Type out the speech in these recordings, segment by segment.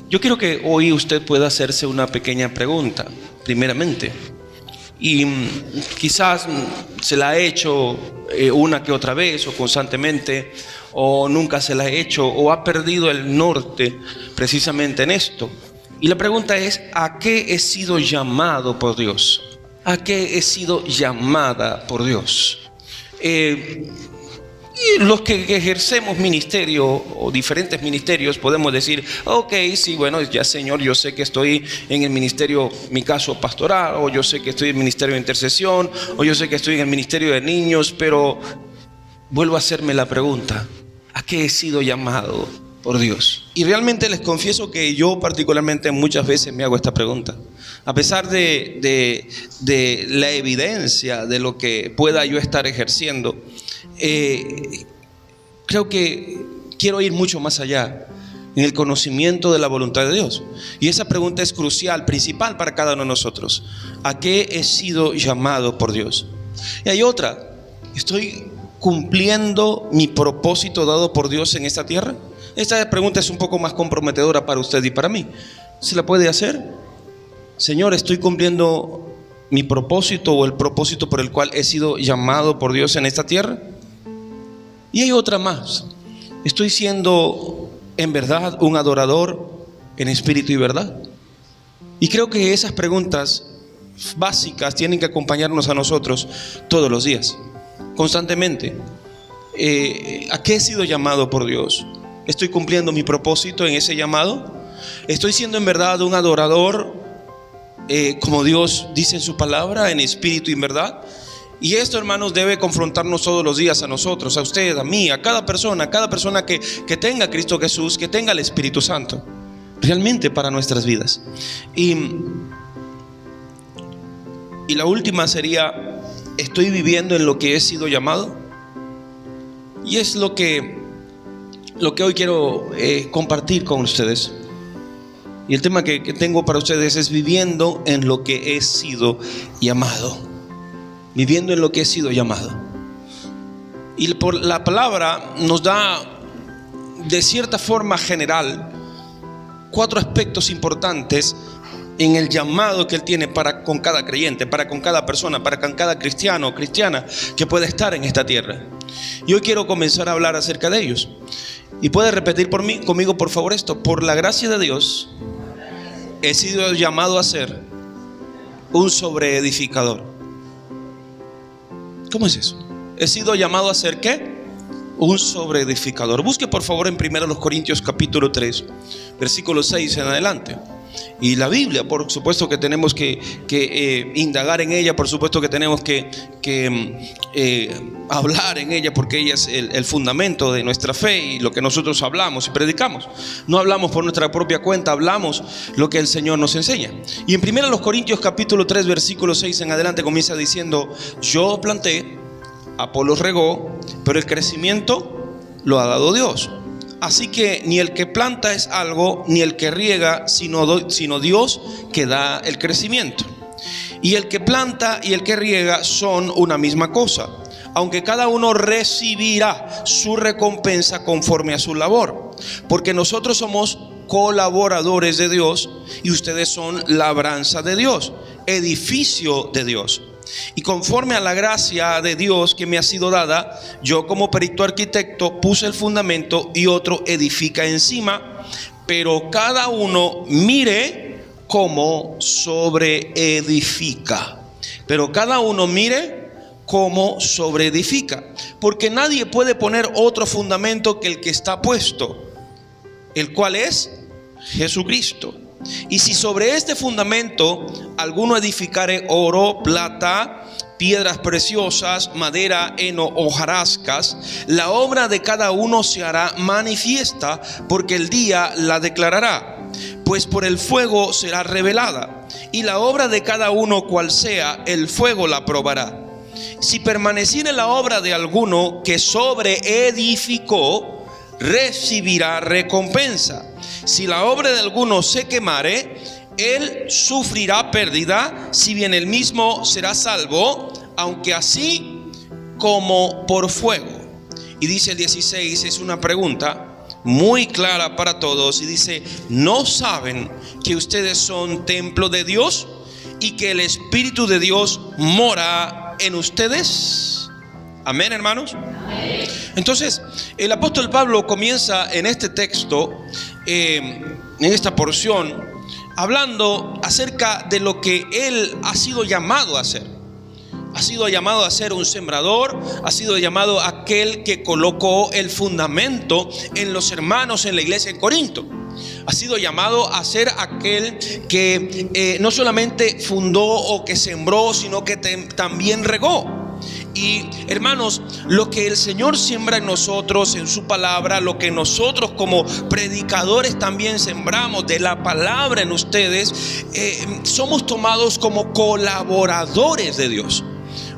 Yo quiero que hoy usted pueda hacerse una pequeña pregunta, primeramente. Y quizás se la ha hecho una que otra vez o constantemente, o nunca se la ha hecho, o ha perdido el norte precisamente en esto. Y la pregunta es: ¿a qué he sido llamado por Dios? ¿A qué he sido llamada por Dios? Y los que ejercemos ministerio o diferentes ministerios podemos decir: ok, sí, bueno, ya Señor, yo sé que estoy en el ministerio, mi caso pastoral, o yo sé que estoy en el ministerio de intercesión, o yo sé que estoy en el ministerio de niños, pero vuelvo a hacerme la pregunta: ¿a qué he sido llamado por Dios? Y realmente les confieso que yo particularmente muchas veces me hago esta pregunta. A pesar de la evidencia de lo que pueda yo estar ejerciendo, creo que quiero ir mucho más allá en el conocimiento de la voluntad de Dios. Y esa pregunta es crucial, principal para cada uno de nosotros: ¿a qué he sido llamado por Dios? Y hay otra: ¿estoy cumpliendo mi propósito dado por Dios en esta tierra? Esta pregunta es un poco más comprometedora para usted y para mí. ¿Se la puede hacer? Señor, ¿estoy cumpliendo mi propósito o el propósito por el cual he sido llamado por Dios en esta tierra? Y hay otra más: ¿estoy siendo en verdad un adorador en espíritu y verdad? Y creo que esas preguntas básicas tienen que acompañarnos a nosotros todos los días, constantemente. ¿A qué he sido llamado por Dios? ¿Estoy cumpliendo mi propósito en ese llamado? ¿Estoy siendo en verdad un adorador como Dios dice en su palabra, en espíritu y en verdad? Y esto, hermanos, debe confrontarnos todos los días a nosotros, a usted, a mí, a cada persona que tenga a Cristo Jesús, que tenga el Espíritu Santo, realmente para nuestras vidas. Y la última sería: ¿estoy viviendo en lo que he sido llamado? Y es lo que hoy quiero compartir con ustedes. Y el tema que tengo para ustedes es viviendo en lo que he sido llamado. Viviendo en lo que he sido llamado. Y por la palabra nos da, de cierta forma general, 4 aspectos importantes en el llamado que Él tiene para con cada creyente, para con cada persona, para con cada cristiano o cristiana que pueda estar en esta tierra. Y hoy quiero comenzar a hablar acerca de ellos. Y puede repetir conmigo, por favor, esto: por la gracia de Dios he sido llamado a ser un sobreedificador. ¿Cómo es eso? He sido llamado a ser ¿qué? Un sobreedificador. Busque por favor en 1 Corintios capítulo 3, versículo 6 en adelante. Y la Biblia, por supuesto que tenemos que indagar en ella, por supuesto que tenemos que hablar en ella, porque ella es el fundamento de nuestra fe y lo que nosotros hablamos y predicamos. No hablamos por nuestra propia cuenta, hablamos lo que el Señor nos enseña. Y en 1 Corintios capítulo 3, versículo 6 en adelante comienza diciendo: yo planté, Apolos regó, pero el crecimiento lo ha dado Dios. Así que ni el que planta es algo, ni el que riega, sino Dios que da el crecimiento. Y el que planta y el que riega son una misma cosa, aunque cada uno recibirá su recompensa conforme a su labor. Porque nosotros somos colaboradores de Dios y ustedes son labranza de Dios, edificio de Dios. Y conforme a la gracia de Dios que me ha sido dada, yo como perito arquitecto puse el fundamento y otro edifica encima, pero cada uno mire cómo sobreedifica. Pero cada uno mire cómo sobreedifica, porque nadie puede poner otro fundamento que el que está puesto, el cual es Jesucristo. Y si sobre este fundamento alguno edificare oro, plata, piedras preciosas, madera, heno, hojarascas, la obra de cada uno se hará manifiesta, porque el día la declarará, pues por el fuego será revelada, y la obra de cada uno cual sea, el fuego la probará. Si permaneciere la obra de alguno que sobreedificó, recibirá recompensa. Si la obra de alguno se quemare, él sufrirá pérdida, si bien él mismo será salvo, aunque así como por fuego. Y dice el 16, es una pregunta: muy clara para todos y dice: ¿no saben que ustedes son templo de Dios y que el Espíritu de Dios mora en ustedes? Amén, hermanos. Entonces el apóstol Pablo comienza en este texto, en esta porción, hablando acerca de lo que él ha sido llamado a hacer. Ha sido llamado a ser un sembrador, ha sido llamado aquel que colocó el fundamento en los hermanos en la iglesia en Corinto. Ha sido llamado a ser aquel que no solamente fundó o que sembró, sino que también regó. Y hermanos, lo que el Señor siembra en nosotros, en su palabra, lo que nosotros como predicadores también sembramos de la palabra en ustedes, somos tomados como colaboradores de Dios.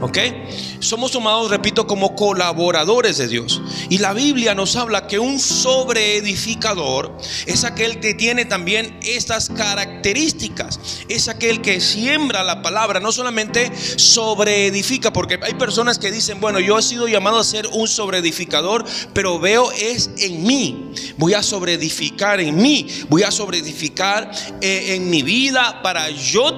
¿Ok? Somos tomados, repito, como colaboradores de Dios. Y la Biblia nos habla que un sobreedificador es aquel que tiene también estas características. Es aquel que siembra la palabra, no solamente sobreedifica, porque hay personas que dicen: bueno, yo he sido llamado a ser un sobreedificador, pero veo es en mí. Voy a sobreedificar en mí, voy a sobreedificar en mi vida para yo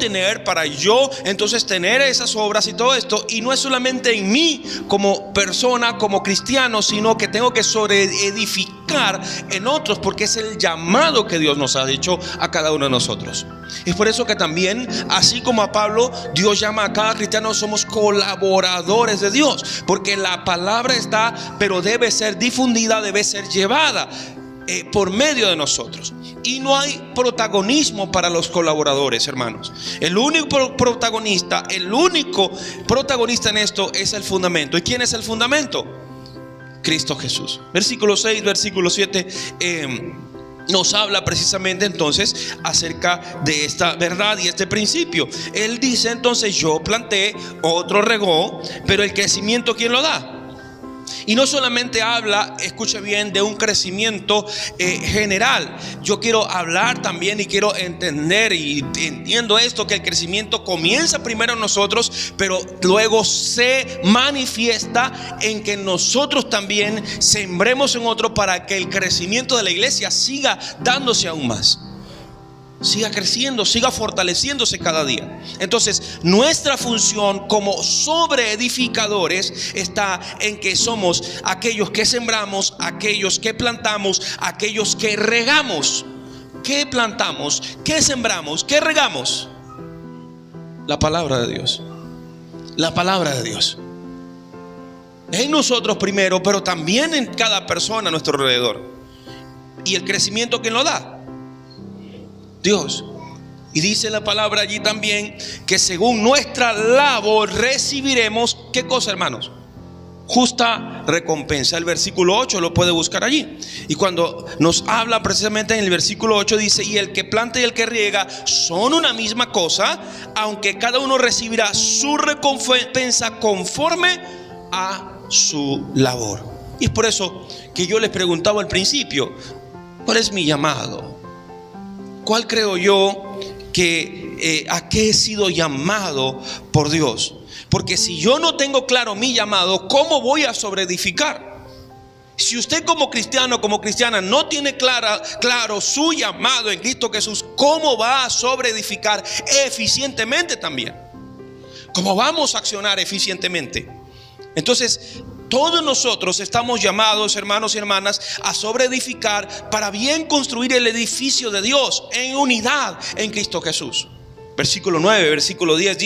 entonces tener esas obras y todo esto. Y no es solamente en mí como persona, como cristiano, sino que tengo que sobreedificar en otros, porque es el llamado que Dios nos ha hecho a cada uno de nosotros. Es por eso que también, así como a Pablo, Dios llama a cada cristiano, somos colaboradores de Dios, porque la palabra está, pero debe ser difundida, debe ser llevada por medio de nosotros. Y no hay protagonismo para los colaboradores, hermanos. El único protagonista en esto es el fundamento. ¿Y quién es el fundamento? Cristo Jesús. Versículo 6, versículo 7 nos habla precisamente entonces acerca de esta verdad y este principio. Él dice entonces: yo planté, otro regó, pero el crecimiento, ¿quién lo da? Y no solamente habla, escuche bien, de un crecimiento general. Yo quiero hablar también y quiero entender, y entiendo esto, que el crecimiento comienza primero en nosotros, pero luego se manifiesta en que nosotros también sembremos en otro, para que el crecimiento de la iglesia siga dándose aún más, siga creciendo, siga fortaleciéndose cada día. Entonces, nuestra función como sobreedificadores está en que somos aquellos que sembramos, aquellos que plantamos, aquellos que regamos. ¿Qué plantamos? ¿Qué sembramos? ¿Qué regamos? La palabra de Dios. La palabra de Dios. En nosotros primero, pero también en cada persona a nuestro alrededor. ¿Y el crecimiento quién lo da? Dios. Y dice la palabra allí también que según nuestra labor recibiremos, ¿qué cosa, hermanos? Justa recompensa. El versículo 8 lo puede buscar allí. Y cuando nos habla precisamente en el versículo 8 dice: y el que planta y el que riega son una misma cosa, aunque cada uno recibirá su recompensa conforme a su labor. Y es por eso que yo les preguntaba al principio: ¿cuál es mi llamado? ¿Cuál creo yo que a qué he sido llamado por Dios? Porque si yo no tengo claro mi llamado, ¿cómo voy a sobreedificar? Si usted como cristiano, como cristiana, no tiene claro su llamado en Cristo Jesús, ¿cómo va a sobreedificar eficientemente también? ¿Cómo vamos a accionar eficientemente? Entonces, todos nosotros estamos llamados, hermanos y hermanas, a sobreedificar para bien construir el edificio de Dios en unidad en Cristo Jesús. Versículo 9, versículo 10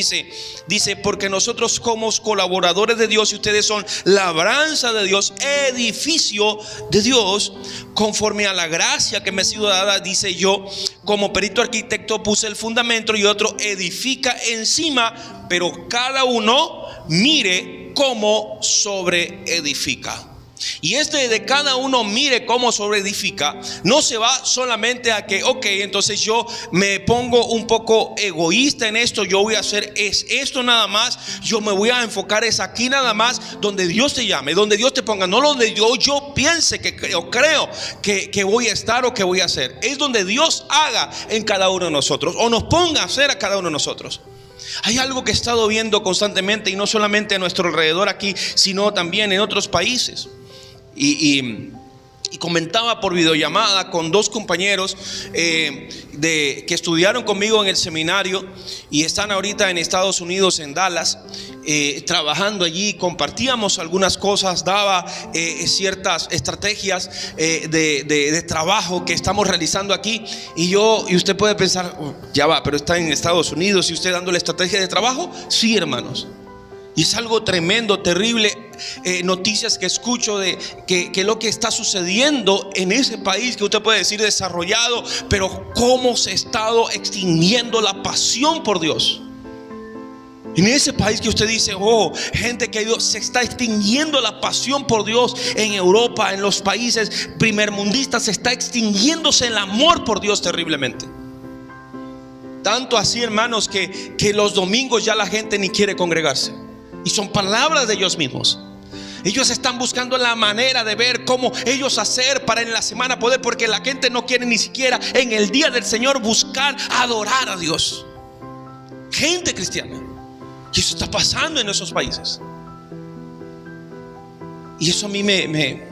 dice: porque nosotros somos colaboradores de Dios y ustedes son labranza de Dios, edificio de Dios, conforme a la gracia que me ha sido dada. Dice: yo como perito arquitecto puse el fundamento y otro edifica encima, pero cada uno mire cómo sobreedifica. Y de cada uno mire cómo sobreedifica, no se va solamente a que, entonces yo me pongo un poco egoísta en esto, yo voy a hacer esto nada más, yo me voy a enfocar aquí nada más, donde Dios te llame, donde Dios te ponga, no donde yo piense que creo que voy a estar o que voy a hacer. Es donde Dios haga en cada uno de nosotros, o nos ponga a hacer a cada uno de nosotros. Hay algo que he estado viendo constantemente, y no solamente a nuestro alrededor aquí, sino también en otros países. Y y comentaba por videollamada con dos compañeros que estudiaron conmigo en el seminario y están ahorita en Estados Unidos, en Dallas, trabajando allí. Compartíamos algunas cosas, daba ciertas estrategias de trabajo que estamos realizando aquí. Y usted puede pensar, ya va, pero está en Estados Unidos y usted dando la estrategia de trabajo. Sí, hermanos. Y es algo tremendo, terrible, noticias que escucho de que lo que está sucediendo en ese país, que usted puede decir desarrollado, pero cómo se ha estado extinguiendo la pasión por Dios. En ese país que usted dice, gente que se está extinguiendo la pasión por Dios. En Europa, en los países primermundistas, se está extinguiéndose el amor por Dios terriblemente. Tanto así, hermanos, que los domingos ya la gente ni quiere congregarse. Y son palabras de ellos mismos. Ellos están buscando la manera de ver cómo ellos hacer para en la semana poder, porque la gente no quiere ni siquiera en el día del Señor buscar adorar a Dios. Gente cristiana. Y eso está pasando en esos países. Y eso a mí me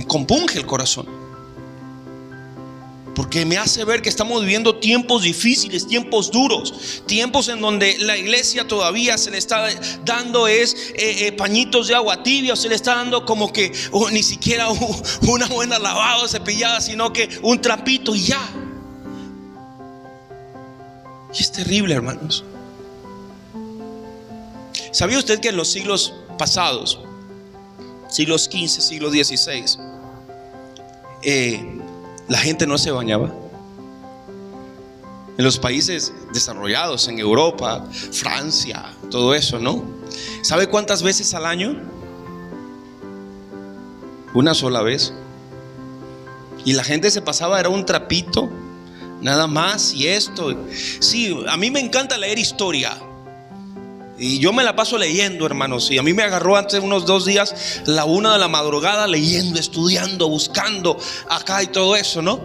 compunge el corazón, porque me hace ver que estamos viviendo tiempos difíciles, tiempos duros, tiempos en donde la iglesia todavía se le está dando pañitos de agua tibia, o se le está dando como que ni siquiera una buena lavada o cepillada, sino que un trapito y ya. Y es terrible, hermanos. ¿Sabía usted que en los siglos pasados, siglos XV, siglo XVI, la gente no se bañaba? En los países desarrollados, en Europa, Francia, todo eso, ¿no? ¿Sabe cuántas veces al año? Una sola vez. Y la gente se pasaba, era un trapito, nada más. Y esto, sí, a mí me encanta leer historia. Y yo me la paso leyendo, hermanos. Y a mí me agarró hace unos 2 días la 1 de la madrugada leyendo, estudiando, buscando acá y todo eso, ¿no?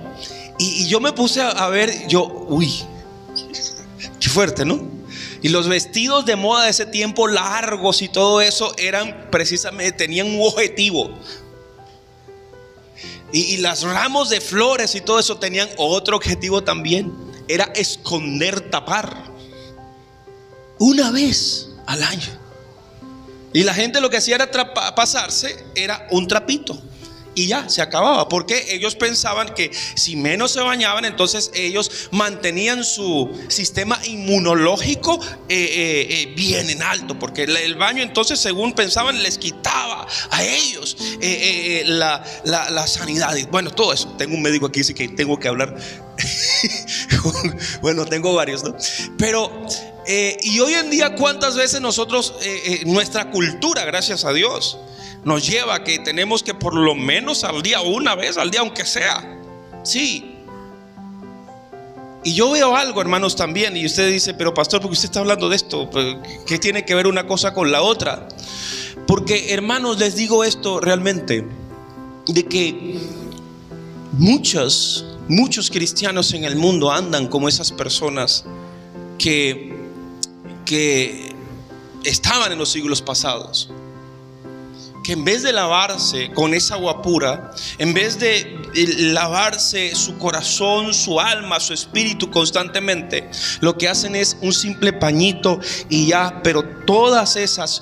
Y yo me puse a ver, uy, qué fuerte, ¿no? Y los vestidos de moda de ese tiempo, largos y todo eso, eran precisamente, tenían un objetivo. Y las ramos de flores y todo eso tenían otro objetivo también. Era esconder, tapar. Una vez al año. Y la gente lo que hacía era pasarse, era un trapito. Y ya, se acababa. Porque ellos pensaban que si menos se bañaban, entonces ellos mantenían su sistema inmunológico bien en alto. Porque el baño, entonces, según pensaban, les quitaba a ellos la sanidad. Y bueno, todo eso. Tengo un médico aquí, así que tengo que hablar. Bueno, tengo varios, ¿no? Pero y hoy en día, ¿cuántas veces nosotros, nuestra cultura, gracias a Dios, nos lleva a que tenemos que por lo menos al día, una vez al día, aunque sea? Sí. Y yo veo algo, hermanos, también. Y usted dice, pero pastor, ¿por qué usted está hablando de esto? ¿Qué tiene que ver una cosa con la otra? Porque, hermanos, les digo esto realmente, de que muchos cristianos en el mundo andan como esas personas que estaban en los siglos pasados, que en vez de lavarse con esa agua pura, en vez de lavarse su corazón, su alma, su espíritu constantemente, lo que hacen es un simple pañito y ya. Pero todas esas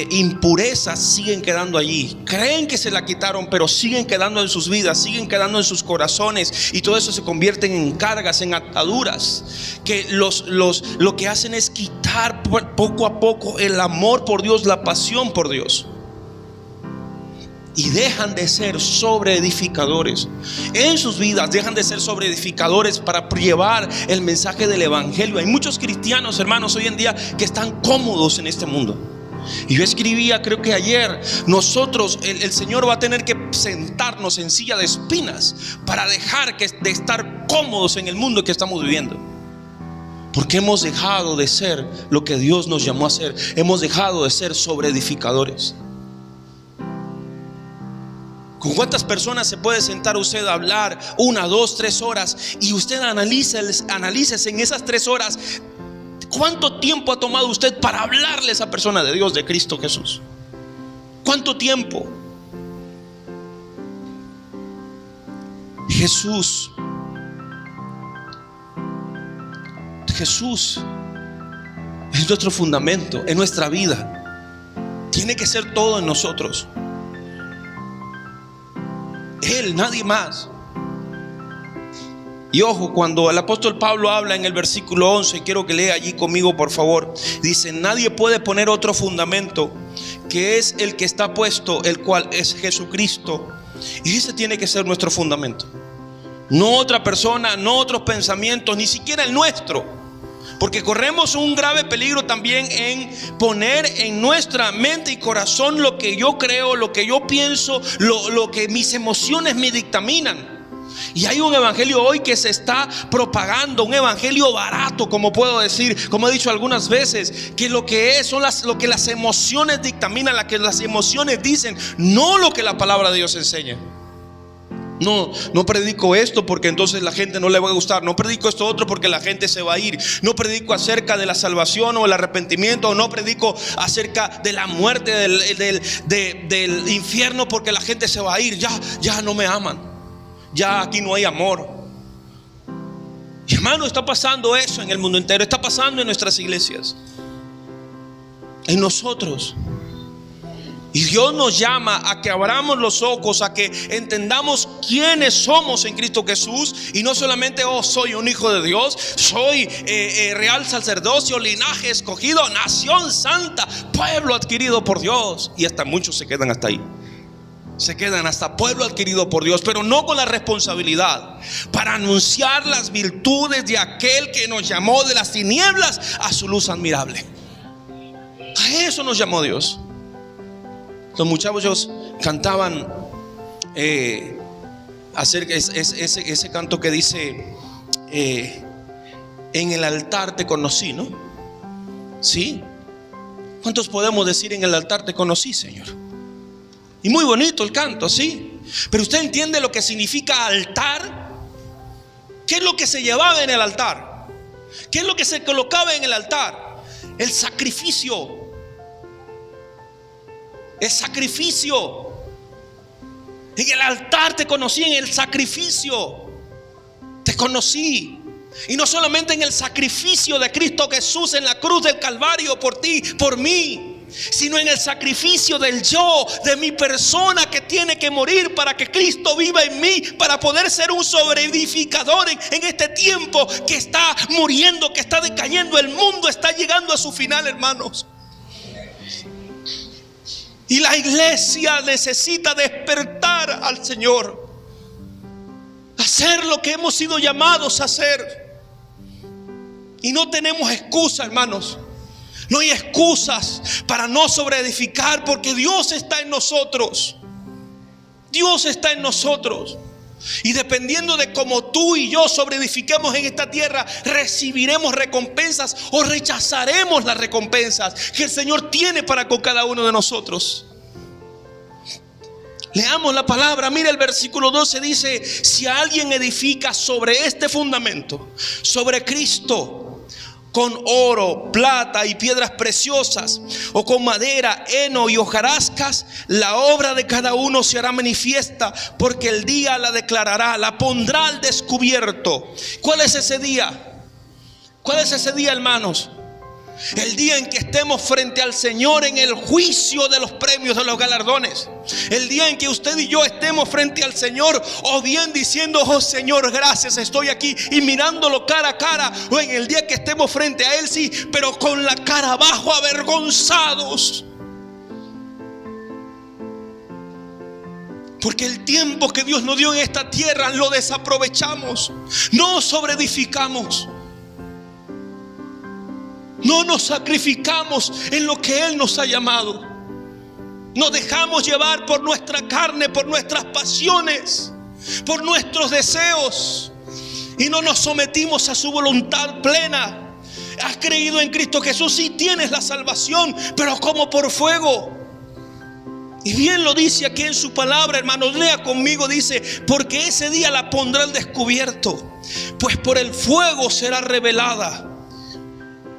impurezas siguen quedando allí. Creen que se la quitaron, pero siguen quedando en sus vidas, siguen quedando en sus corazones. Y todo eso se convierte en cargas, en ataduras, que lo que hacen es quitar poco a poco el amor por Dios, la pasión por Dios. Y dejan de ser sobreedificadores en sus vidas, dejan de ser sobreedificadores para llevar el mensaje del evangelio. Hay muchos cristianos, hermanos, hoy en día que están cómodos en este mundo. Y yo escribía, creo que ayer, nosotros, el Señor va a tener que sentarnos en silla de espinas para dejar de estar cómodos en el mundo que estamos viviendo. Porque hemos dejado de ser lo que Dios nos llamó a ser. Hemos dejado de ser sobreedificadores. ¿Con cuántas personas se puede sentar usted a hablar 1, 2, 3 horas? Y usted analice en esas 3 horas ¿cuánto tiempo ha tomado usted para hablarle a esa persona de Dios, de Cristo Jesús? ¿Cuánto tiempo? Jesús es nuestro fundamento, es nuestra vida. Tiene que ser todo en nosotros. Él, nadie más. Y ojo, cuando el apóstol Pablo habla en el versículo 11, quiero que lea allí conmigo por favor. Dice: nadie puede poner otro fundamento que es el que está puesto, el cual es Jesucristo. Y ese tiene que ser nuestro fundamento. No otra persona, no otros pensamientos, ni siquiera el nuestro. Porque corremos un grave peligro también en poner en nuestra mente y corazón lo que yo creo, lo que yo pienso, lo que mis emociones me dictaminan. Y hay un evangelio hoy que se está propagando, un evangelio barato, como puedo decir, como he dicho algunas veces, que lo que es son lo que las emociones dictaminan, lo que las emociones dicen, no lo que la palabra de Dios enseña. No predico esto porque entonces la gente no le va a gustar. No predico esto otro porque la gente se va a ir. No predico acerca de la salvación o el arrepentimiento. No predico acerca de la muerte, del infierno, porque la gente se va a ir. Ya no me aman. Ya aquí no hay amor. Y hermano, está pasando eso en el mundo entero. Está pasando en nuestras iglesias, en nosotros. Y Dios nos llama a que abramos los ojos, a que entendamos quiénes somos en Cristo Jesús. Y no solamente, soy un hijo de Dios, soy real sacerdocio, linaje escogido, nación santa, pueblo adquirido por Dios. Y hasta muchos se quedan hasta ahí. Se quedan hasta pueblo adquirido por Dios, pero no con la responsabilidad para anunciar las virtudes de aquel que nos llamó de las tinieblas a su luz admirable. A eso nos llamó Dios. Los muchachos cantaban acerca ese canto que dice: en el altar te conocí, ¿no? ¿Sí? ¿Cuántos podemos decir en el altar te conocí, Señor? Y muy bonito el canto, ¿sí? Pero usted entiende lo que significa altar. ¿Qué es lo que se llevaba en el altar? ¿Qué es lo que se colocaba en el altar? El sacrificio. El sacrificio. En el altar te conocí, en el sacrificio te conocí. Y no solamente en el sacrificio de Cristo Jesús en la cruz del Calvario por ti, por mí, sino en el sacrificio del yo, de mi persona que tiene que morir para que Cristo viva en mí, para poder ser un sobreedificador en este tiempo que está muriendo, que está decayendo. El mundo está llegando a su final, hermanos. Y la iglesia necesita despertar al Señor, hacer lo que hemos sido llamados a hacer. Y no tenemos excusa, hermanos. No hay excusas para no sobreedificar, porque Dios está en nosotros. Dios está en nosotros. Y dependiendo de cómo tú y yo sobreedifiquemos en esta tierra, recibiremos recompensas o rechazaremos las recompensas que el Señor tiene para con cada uno de nosotros. Leamos la palabra. Mira el versículo 12, dice: si alguien edifica sobre este fundamento, sobre Cristo, con oro, plata y piedras preciosas, o con madera, heno y hojarascas, la obra de cada uno se hará manifiesta, porque el día la declarará, la pondrá al descubierto. ¿Cuál es ese día? ¿Cuál es ese día, hermanos? El día en que estemos frente al Señor en el juicio de los premios, de los galardones. El día en que usted y yo estemos frente al Señor, o bien diciendo: oh Señor, gracias, estoy aquí, y mirándolo cara a cara. O en el día que estemos frente a Él, sí, pero con la cara abajo, avergonzados. Porque el tiempo que Dios nos dio en esta tierra lo desaprovechamos. No sobreedificamos. No nos sacrificamos en lo que Él nos ha llamado. Nos dejamos llevar por nuestra carne, por nuestras pasiones, por nuestros deseos, y no nos sometimos a su voluntad plena. Has creído en Cristo Jesús, sí, tienes la salvación, pero como por fuego. Y bien lo dice aquí en su palabra, hermanos. Lea conmigo, dice: porque ese día la pondrá al descubierto, pues por el fuego será revelada.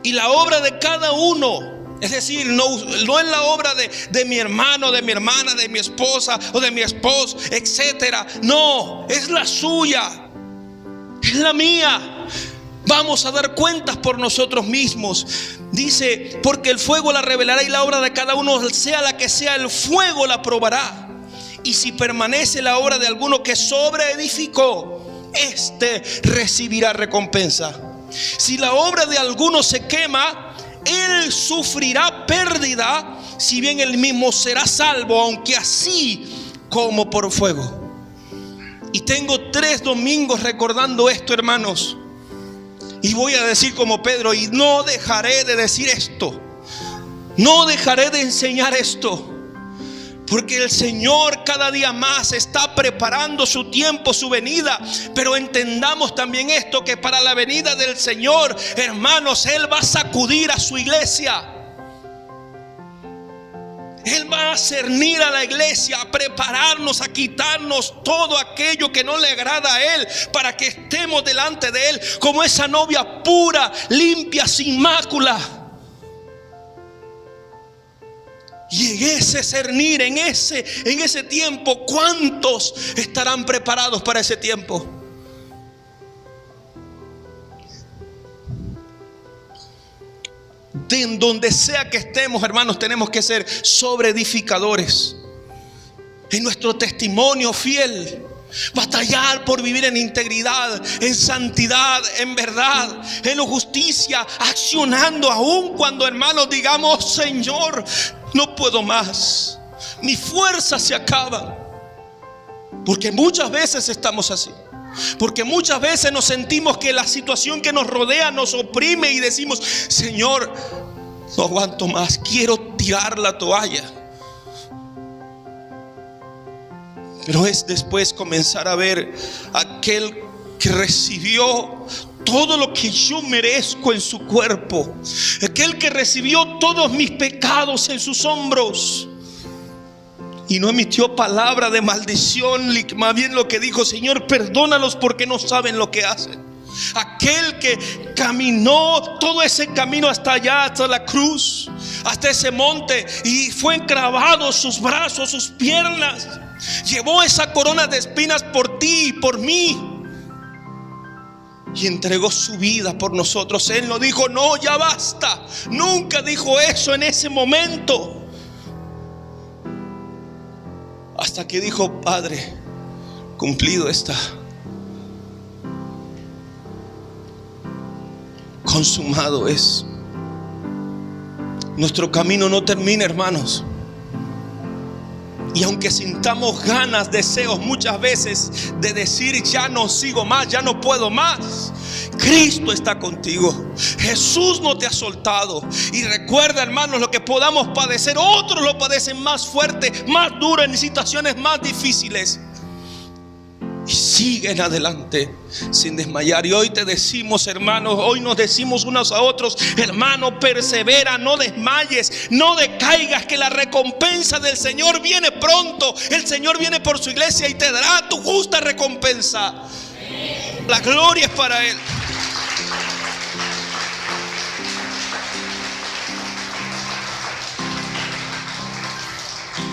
Y la obra de cada uno Es decir, no es la obra de mi hermano, de mi hermana, de mi esposa o de mi esposo, etcétera. No, es la suya, es la mía. Vamos a dar cuentas por nosotros mismos. Dice, porque el fuego la revelará y la obra de cada uno, sea la que sea, el fuego la probará. Y si permanece la obra de alguno que sobreedificó, éste recibirá recompensa. Si la obra de alguno se quema, él sufrirá pérdida, si bien él mismo será salvo, aunque así como por fuego. Y tengo 3 domingos recordando esto, hermanos. Y voy a decir como Pedro, y no dejaré de decir esto. No dejaré de enseñar esto. Porque el Señor cada día más está preparando su tiempo, su venida. Pero entendamos también esto, que para la venida del Señor, hermanos, Él va a sacudir a su iglesia. Él va a cernir a la iglesia, a prepararnos, a quitarnos todo aquello que no le agrada a Él, para que estemos delante de Él como esa novia pura, limpia, sin mácula. Y en ese cernir, en ese tiempo, ¿cuántos estarán preparados para ese tiempo? En donde sea que estemos, hermanos, tenemos que ser sobreedificadores. En nuestro testimonio fiel, batallar por vivir en integridad, en santidad, en verdad, en justicia, accionando aún cuando, hermanos, digamos: Señor, no puedo más, mi fuerza se acaba. Porque muchas veces estamos así. Porque muchas veces nos sentimos que la situación que nos rodea nos oprime y decimos: Señor, no aguanto más, quiero tirar la toalla. Pero es después comenzar a ver aquel que recibió todo lo que yo merezco en su cuerpo, aquel que recibió todos mis pecados en sus hombros y no emitió palabra de maldición, más bien lo que dijo: Señor, perdónalos porque no saben lo que hacen. Aquel que caminó todo ese camino hasta allá, hasta la cruz, hasta ese monte, y fue enclavado sus brazos, sus piernas, llevó esa corona de espinas por ti y por mí, y entregó su vida por nosotros. Él no dijo: no, ya basta. Nunca dijo eso en ese momento. Hasta que dijo: Padre, cumplido está. Consumado es. Nuestro camino no termina, hermanos. Y aunque sintamos ganas, deseos muchas veces de decir: ya no sigo más, ya no puedo más, Cristo está contigo. Jesús no te ha soltado. Y recuerda, hermanos, lo que podamos padecer, otros lo padecen más fuerte, más duro, en situaciones más difíciles, y siguen adelante sin desmayar. Y hoy te decimos, hermanos, hoy nos decimos unos a otros: hermano, persevera, no desmayes, no decaigas, que la recompensa del Señor viene pronto. El Señor viene por su iglesia y te dará tu justa recompensa. La gloria es para Él.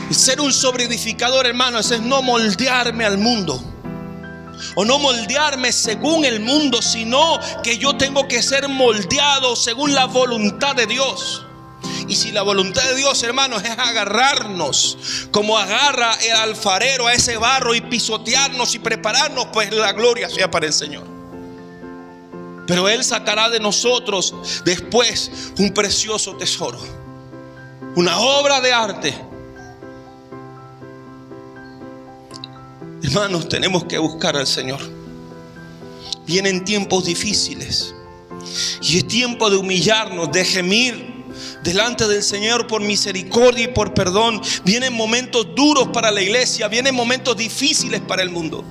Y ser un sobreedificador, hermanos, es no moldearme al mundo, o no moldearme según el mundo, sino que yo tengo que ser moldeado según la voluntad de Dios. Y si la voluntad de Dios, hermanos, es agarrarnos como agarra el alfarero a ese barro y pisotearnos y prepararnos, pues la gloria sea para el Señor. Pero Él sacará de nosotros después un precioso tesoro, una obra de arte. Hermanos, tenemos que buscar al Señor. Vienen tiempos difíciles y es tiempo de humillarnos, de gemir delante del Señor por misericordia y por perdón. Vienen momentos duros para la iglesia, vienen momentos difíciles para el mundo.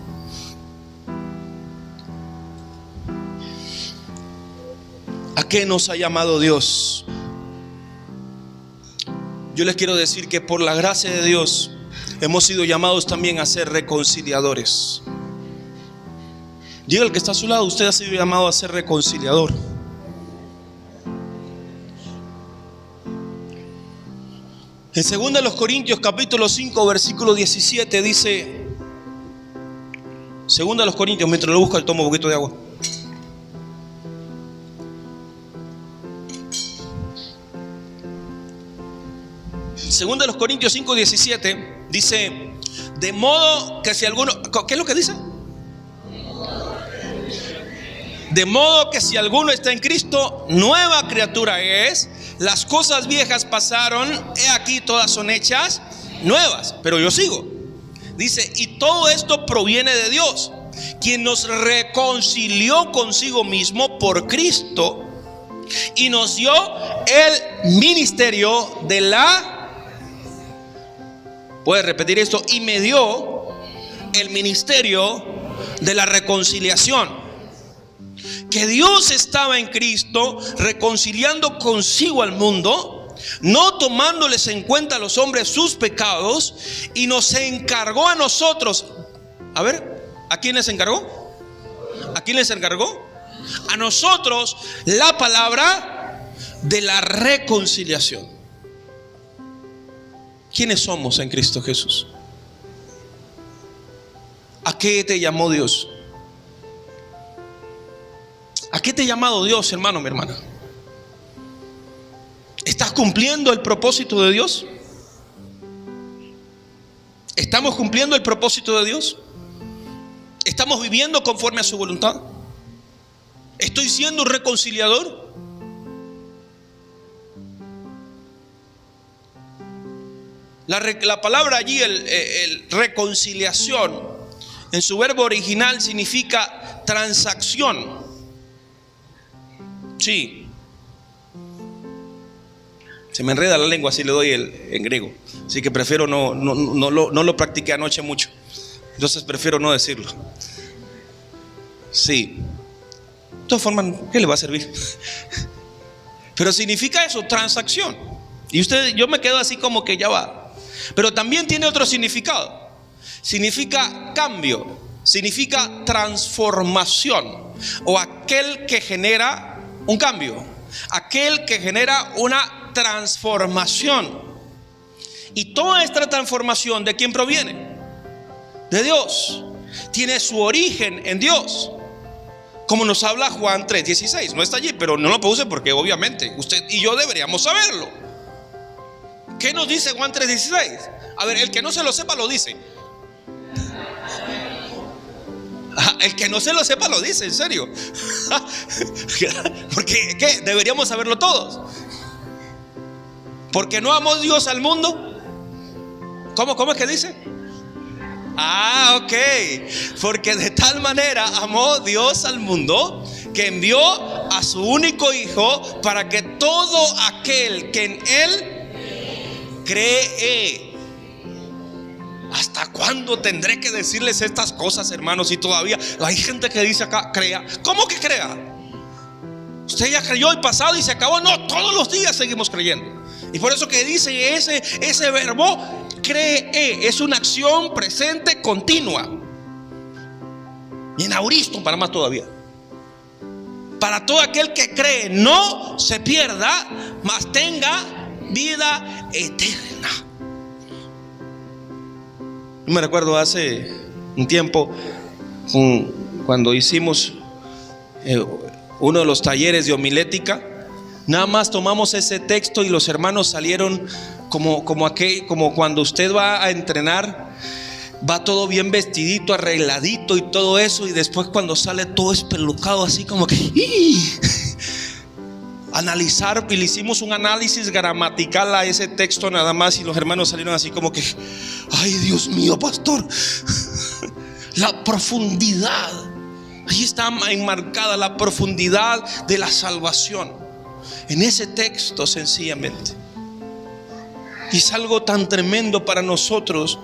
¿A qué nos ha llamado Dios? Yo les quiero decir que por la gracia de Dios hemos sido llamados también a ser reconciliadores. Diga al que está a su lado: usted ha sido llamado a ser reconciliador. En 2 Corintios capítulo 5 versículo 17 dice, 2 Corintios, mientras lo busca, tomo un poquito de agua. Segunda de los Corintios 5:17 dice, de modo que si alguno, ¿qué es lo que dice? De modo que si alguno está en Cristo, nueva criatura es. Las cosas viejas pasaron, he aquí todas son hechas nuevas. Pero yo sigo. Dice, y todo esto proviene de Dios, quien nos reconcilió consigo mismo por Cristo y nos dio el ministerio de la... ¿Puedes repetir esto? Y me dio el ministerio de la reconciliación. Que Dios estaba en Cristo reconciliando consigo al mundo, no tomándoles en cuenta a los hombres sus pecados, y nos encargó a nosotros. A ver, ¿a quién les encargó? ¿A quién les encargó? A nosotros la palabra de la reconciliación. ¿Quiénes somos en Cristo Jesús? ¿A qué te llamó Dios? ¿A qué te ha llamado Dios, hermano, mi hermana? ¿Estás cumpliendo el propósito de Dios? ¿Estamos cumpliendo el propósito de Dios? ¿Estamos viviendo conforme a su voluntad? ¿Estoy siendo un reconciliador? La palabra allí, el reconciliación, en su verbo original significa transacción. Sí. Se me enreda la lengua si le doy en griego. Así que prefiero no lo practiqué anoche mucho. Entonces prefiero no decirlo. Sí. De todas formas, ¿qué le va a servir? Pero significa eso, transacción. Y yo me quedo así como que ya va. Pero también tiene otro significado. Significa cambio, significa transformación, o aquel que genera un cambio, aquel que genera una transformación. Y toda esta transformación, ¿de quién proviene? De Dios. Tiene su origen en Dios, como nos habla Juan 3:16. No está allí, pero no lo puse porque obviamente usted y yo deberíamos saberlo. ¿Qué nos dice Juan 3:16? A ver, el que no se lo sepa lo dice. El que no se lo sepa lo dice, en serio. Porque ¿qué? Deberíamos saberlo todos. Porque no amó Dios al mundo. ¿Cómo es que dice? Ok. Porque de tal manera amó Dios al mundo que envió a su único Hijo para que todo aquel que en Él cree. ¿Hasta cuándo tendré que decirles estas cosas, hermanos? Y todavía hay gente que dice acá, crea. ¿Cómo que crea? Usted ya creyó el pasado y se acabó. No, todos los días seguimos creyendo. Y por eso que dice ese verbo, cree, es una acción presente continua. Y en auristo para más todavía. Para todo aquel que cree, no se pierda, mas tenga vida eterna. Yo me recuerdo hace un tiempo, cuando hicimos uno de los talleres de homilética, nada más tomamos ese texto y los hermanos salieron como cuando usted va a entrenar, va todo bien vestidito, arregladito y todo eso, y después cuando sale todo espelucado, así como que analizar, y le hicimos un análisis gramatical a ese texto nada más, y los hermanos salieron así como que, ay, Dios mío, pastor, la profundidad, ahí está enmarcada la profundidad de la salvación en ese texto, sencillamente. Y es algo tan tremendo para nosotros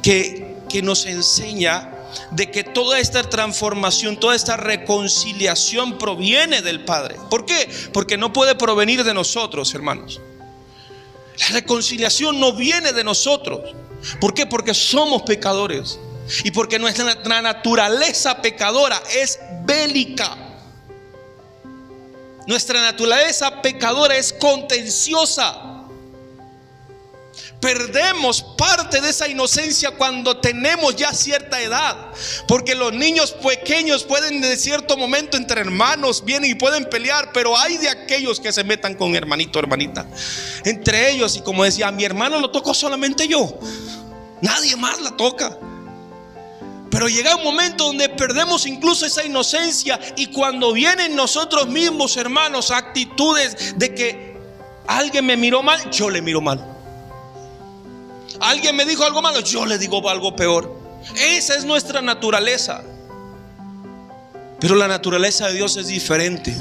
que nos enseña de que toda esta transformación, toda esta reconciliación proviene del Padre. ¿Por qué? Porque no puede provenir de nosotros, hermanos. La reconciliación no viene de nosotros. ¿Por qué? Porque somos pecadores y porque nuestra naturaleza pecadora es bélica. Nuestra naturaleza pecadora es contenciosa. Perdemos parte de esa inocencia cuando tenemos ya cierta edad, porque los niños pequeños pueden de cierto momento entre hermanos vienen y pueden pelear, pero hay de aquellos que se metan con hermanito o hermanita entre ellos, y como decía, a mi hermano lo toco solamente yo, nadie más la toca. Pero llega un momento donde perdemos incluso esa inocencia, y cuando vienen nosotros mismos, hermanos, actitudes de que alguien me miró mal, yo le miro mal. Alguien me dijo algo malo, yo le digo algo peor. Esa es nuestra naturaleza. Pero la naturaleza de Dios es diferente.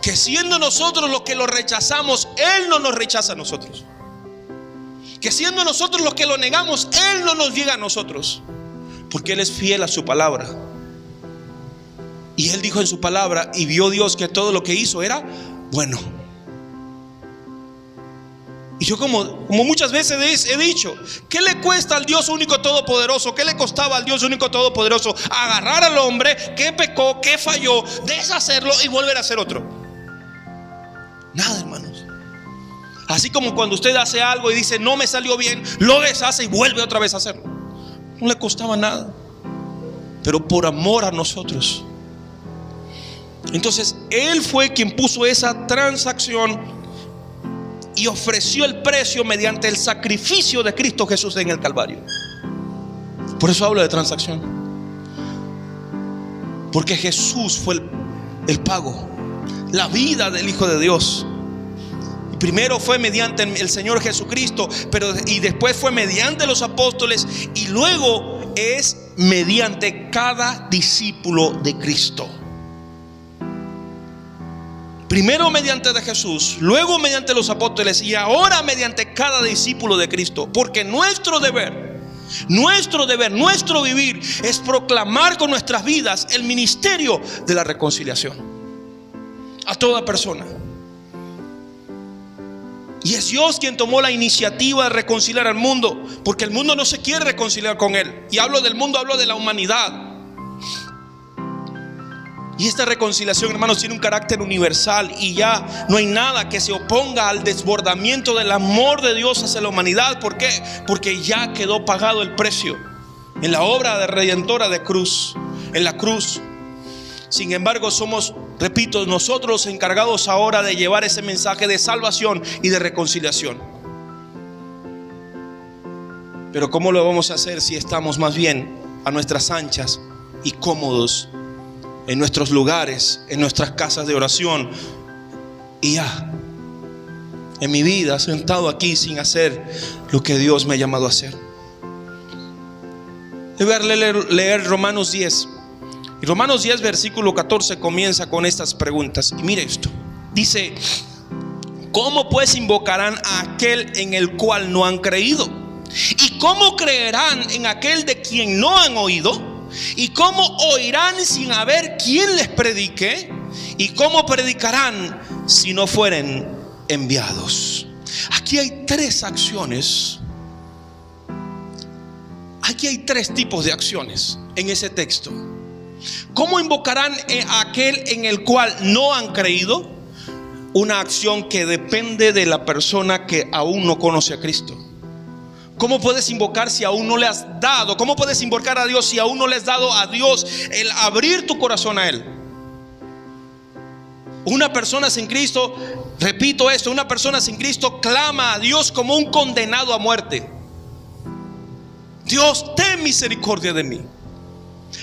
Que siendo nosotros los que lo rechazamos, Él no nos rechaza a nosotros. Que siendo nosotros los que lo negamos, Él no nos niega a nosotros. Porque Él es fiel a su palabra. Y Él dijo en su palabra, y vio Dios que todo lo que hizo era bueno. Y yo como muchas veces he dicho, ¿qué le cuesta al Dios único todopoderoso? ¿Qué le costaba al Dios único todopoderoso agarrar al hombre que pecó, que falló, deshacerlo y volver a ser otro? Nada, hermanos. Así como cuando usted hace algo y dice no me salió bien, lo deshace y vuelve otra vez a hacerlo. No le costaba nada, pero por amor a nosotros. Entonces Él fue quien puso esa transacción y ofreció el precio mediante el sacrificio de Cristo Jesús en el Calvario. Por eso hablo de transacción, porque Jesús fue el pago, la vida del Hijo de Dios. Y primero fue mediante el Señor Jesucristo, y después fue mediante los apóstoles, y luego es mediante cada discípulo de Cristo. Primero mediante de Jesús, luego mediante los apóstoles, y ahora mediante cada discípulo de Cristo. Porque nuestro deber, nuestro vivir es proclamar con nuestras vidas el ministerio de la reconciliación a toda persona. Y es Dios quien tomó la iniciativa de reconciliar al mundo, porque el mundo no se quiere reconciliar con Él. Y hablo del mundo, hablo de la humanidad. Y esta reconciliación, hermanos, tiene un carácter universal, y ya no hay nada que se oponga al desbordamiento del amor de Dios hacia la humanidad. ¿Por qué? Porque ya quedó pagado el precio en la obra de redentora de cruz, en la cruz. Sin embargo, somos, repito, nosotros los encargados ahora de llevar ese mensaje de salvación y de reconciliación. Pero ¿cómo lo vamos a hacer si estamos más bien a nuestras anchas y cómodos en nuestros lugares, en nuestras casas de oración, y ya en mi vida sentado aquí sin hacer lo que Dios me ha llamado a hacer? Le voy a leer Romanos 10. Y Romanos 10 versículo 14 comienza con estas preguntas. Y mire esto, dice: ¿cómo pues invocarán a aquel en el cual no han creído? ¿Y cómo creerán en aquel de quien no han oído? ¿Y cómo oirán sin haber quien les predique? ¿Y cómo predicarán si no fueren enviados? Aquí hay tres acciones. Aquí hay tres tipos de acciones en ese texto. ¿Cómo invocarán a aquel en el cual no han creído? Una acción que depende de la persona que aún no conoce a Cristo. ¿Cómo puedes invocar si aún no le has dado? ¿Cómo puedes invocar a Dios si aún no le has dado a Dios el abrir tu corazón a Él? Una persona sin Cristo, repito esto, una persona sin Cristo clama a Dios como un condenado a muerte. Dios, ten misericordia de mí.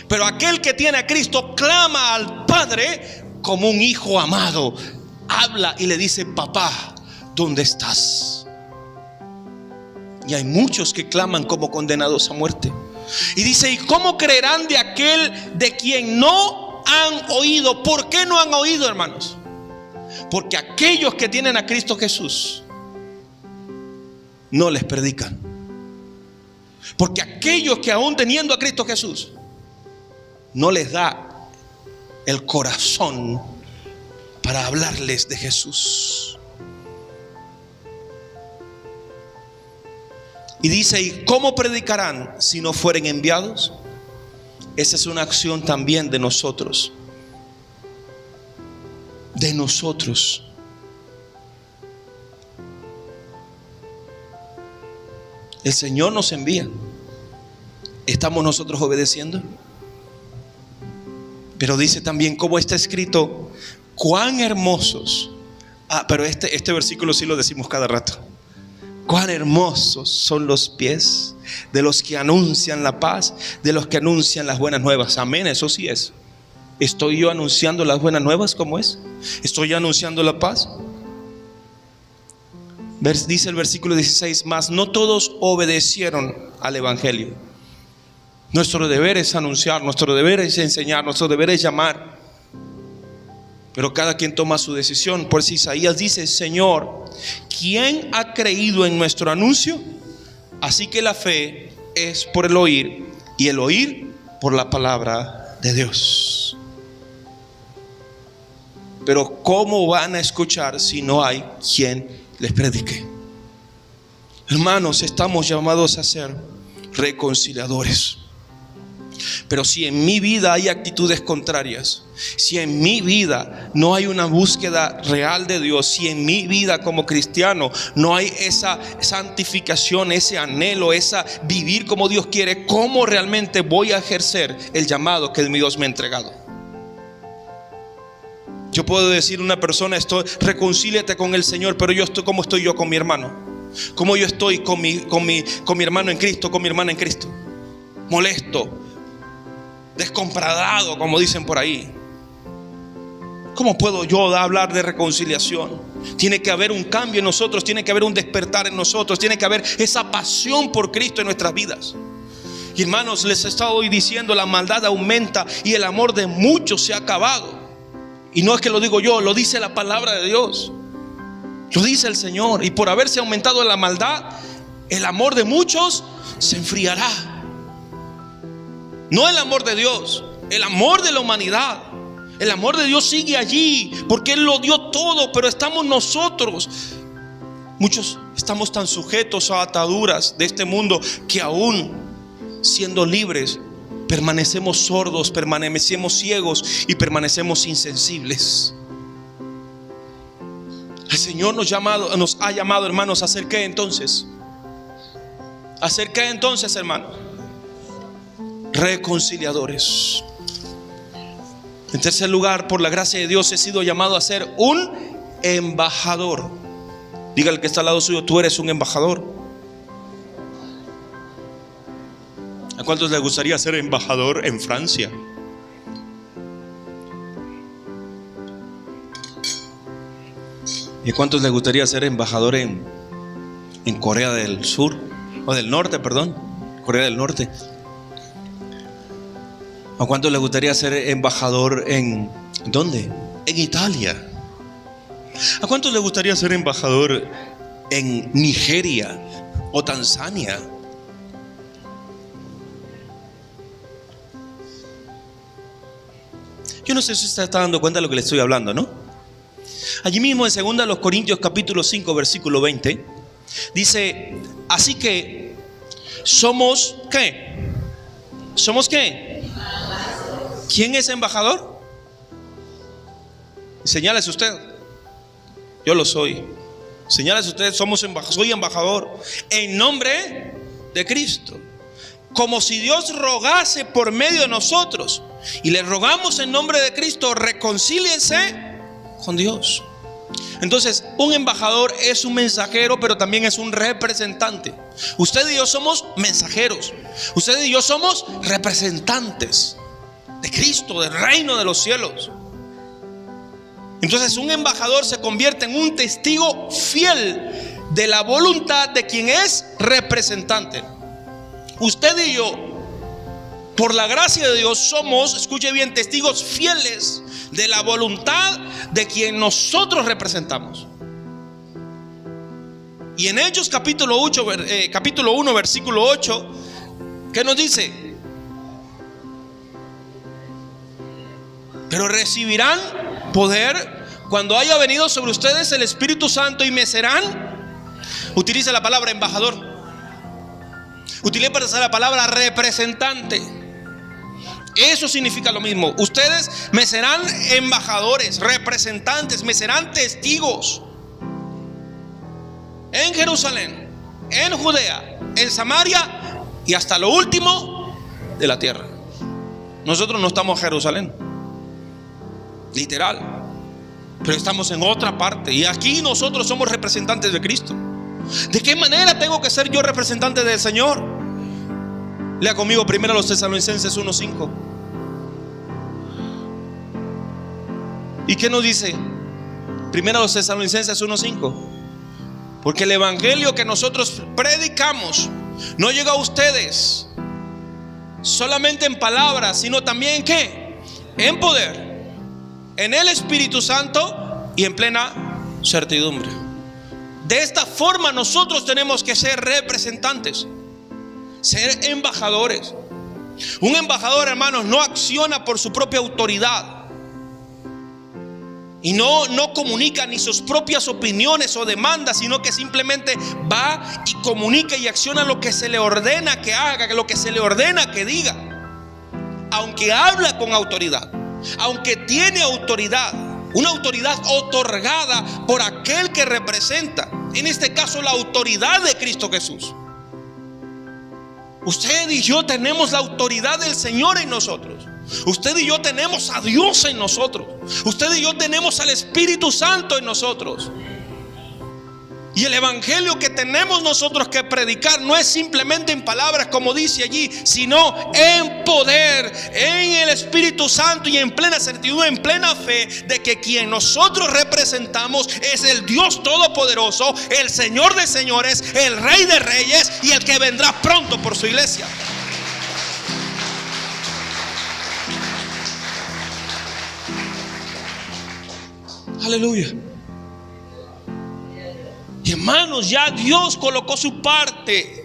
Pero aquel que tiene a Cristo clama al Padre como un hijo amado. Habla y le dice: papá, ¿dónde estás? Y hay muchos que claman como condenados a muerte. Y dice: ¿y cómo creerán de aquel de quien no han oído? ¿Por qué no han oído, hermanos? Porque aquellos que tienen a Cristo Jesús no les predican. Porque aquellos que aún teniendo a Cristo Jesús no les da el corazón para hablarles de Jesús. Y dice: ¿y cómo predicarán si no fueren enviados? Esa es una acción también de nosotros. De nosotros. El Señor nos envía. ¿Estamos nosotros obedeciendo? Pero dice también, como está escrito, cuán hermosos. Pero este versículo sí lo decimos cada rato. Cuán hermosos son los pies de los que anuncian la paz, de los que anuncian las buenas nuevas. Amén, eso sí es. ¿Estoy yo anunciando las buenas nuevas como es? ¿Estoy anunciando la paz? Dice el versículo 16, mas no todos obedecieron al evangelio. Nuestro deber es anunciar, nuestro deber es enseñar, nuestro deber es llamar. Pero cada quien toma su decisión. Por eso Isaías dice, Señor, ¿quién ha creído en nuestro anuncio? Así que la fe es por el oír, y el oír por la palabra de Dios. Pero ¿cómo van a escuchar si no hay quien les predique? Hermanos, estamos llamados a ser reconciliadores. Pero si en mi vida hay actitudes contrarias, si en mi vida no hay una búsqueda real de Dios, si en mi vida como cristiano no hay esa santificación, ese anhelo, esa vivir como Dios quiere, ¿cómo realmente voy a ejercer el llamado que Dios me ha entregado? Yo puedo decir a una persona, reconcíliate con el Señor, pero ¿cómo estoy yo con mi hermano? ¿Cómo yo estoy con mi hermano en Cristo, con mi hermana en Cristo? Molesto, descompradado, como dicen por ahí. ¿Cómo puedo yo hablar de reconciliación? Tiene que haber un cambio en nosotros, tiene que haber un despertar en nosotros, tiene que haber esa pasión por Cristo en nuestras vidas. Y hermanos, les he estado hoy diciendo, la maldad aumenta y el amor de muchos se ha acabado. Y no es que lo digo yo, lo dice la palabra de Dios, lo dice el Señor. Y por haberse aumentado la maldad, el amor de muchos se enfriará. No el amor de Dios, el amor de la humanidad. El amor de Dios sigue allí porque Él lo dio todo, pero estamos nosotros. Muchos estamos tan sujetos a ataduras de este mundo que aún siendo libres permanecemos sordos, permanecemos ciegos y permanecemos insensibles. El Señor nos ha llamado, hermanos, ¿a hacer qué entonces? ¿A hacer qué entonces, hermanos? Reconciliadores. En tercer lugar, por la gracia de Dios he sido llamado a ser un embajador. Diga al que está al lado suyo, tú eres un embajador. ¿A cuántos les gustaría ser embajador en Francia? ¿Y a cuántos les gustaría ser embajador en Corea del Sur? O del Norte, perdón, Corea del Norte. ¿A cuántos les gustaría ser embajador en ¿dónde? En Italia. ¿A cuántos les gustaría ser embajador en Nigeria o Tanzania? Yo no sé si usted está dando cuenta de lo que le estoy hablando, ¿no? Allí mismo en 2 Corintios capítulo 5 versículo 20 dice, así que somos ¿qué? ¿Somos qué? ¿Quién es embajador? Señálese usted. Yo lo soy. Señálese usted, soy embajador en nombre de Cristo. Como si Dios rogase por medio de nosotros. Y le rogamos en nombre de Cristo, reconcíliense con Dios. Entonces, un embajador es un mensajero, pero también es un representante. Usted y yo somos mensajeros. Usted y yo somos representantes de Cristo, del reino de los cielos. Entonces un embajador se convierte en un testigo fiel de la voluntad de quien es representante. Usted y yo, por la gracia de Dios, somos, escuche bien, testigos fieles de la voluntad de quien nosotros representamos. Y en Hechos capítulo 1 versículo 8, ¿qué nos dice? Pero recibirán poder cuando haya venido sobre ustedes el Espíritu Santo y me serán, utiliza la palabra embajador, utiliza la palabra representante. Eso significa lo mismo. Ustedes me serán embajadores, representantes, me serán testigos en Jerusalén, en Judea, en Samaria y hasta lo último de la tierra. Nosotros no estamos en Jerusalén, literal, pero estamos en otra parte. Y aquí nosotros somos representantes de Cristo. ¿De qué manera tengo que ser yo representante del Señor? Lea conmigo primero los Tesalonicenses 1:5. ¿Y qué nos dice? Primero los Tesalonicenses 1:5. Porque el evangelio que nosotros predicamos no llega a ustedes solamente en palabras, sino también ¿qué? En poder, en el Espíritu Santo y en plena certidumbre. De esta forma nosotros tenemos que ser representantes, ser embajadores. Un embajador, hermanos, no acciona por su propia autoridad y no comunica ni sus propias opiniones o demandas, sino que simplemente va y comunica y acciona lo que se le ordena que haga, lo que se le ordena que diga. Aunque habla con autoridad, aunque tiene autoridad, una autoridad otorgada por aquel que representa, en este caso la autoridad de Cristo Jesús. Usted y yo tenemos la autoridad del Señor en nosotros. Usted y yo tenemos a Dios en nosotros. Usted y yo tenemos al Espíritu Santo en nosotros. Y el evangelio que tenemos nosotros que predicar no es simplemente en palabras, como dice allí, sino en poder, en el Espíritu Santo y en plena certidumbre, en plena fe de que quien nosotros representamos es el Dios Todopoderoso, el Señor de señores, el Rey de reyes y el que vendrá pronto por su iglesia. Aleluya. Y hermanos, ya Dios colocó su parte